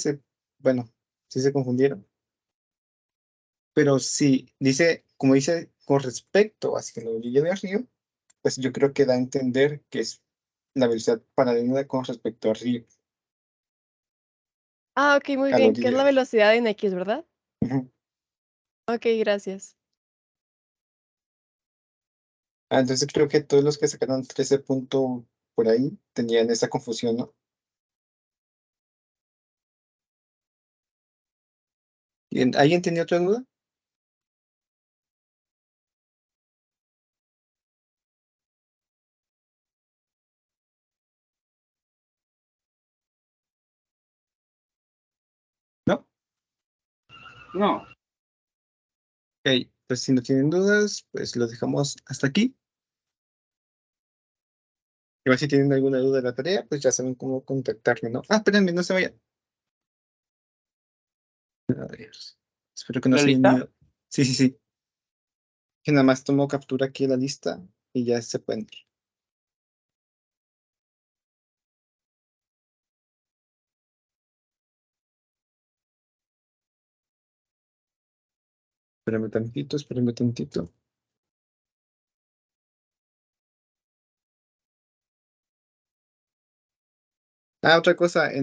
bueno, si se confundieron. pero si dice, como dice, con respecto hacia la orilla del río, pues yo creo que da a entender que es la velocidad paralela con respecto al río, Ah, ok, muy a la bien, que es orilla. la velocidad en X, ¿verdad? Ujú. Ok, gracias. Entonces creo que todos los que sacaron 13 puntos por ahí tenían esa confusión, ¿no? Bien, ¿alguien tenía otra duda? ¿No? No. Ok, pues si no tienen dudas, pues lo dejamos hasta aquí. Igual si tienen alguna duda de la tarea, pues ya saben cómo contactarme, ¿no? Espérenme, no se vayan. A ver, espero que no ¿La se hayan lista? ido. Sí, sí, sí. Que nada más tomo captura aquí de la lista y ya se pueden ir. Espérame tantito, espérame tantito. Otra cosa, en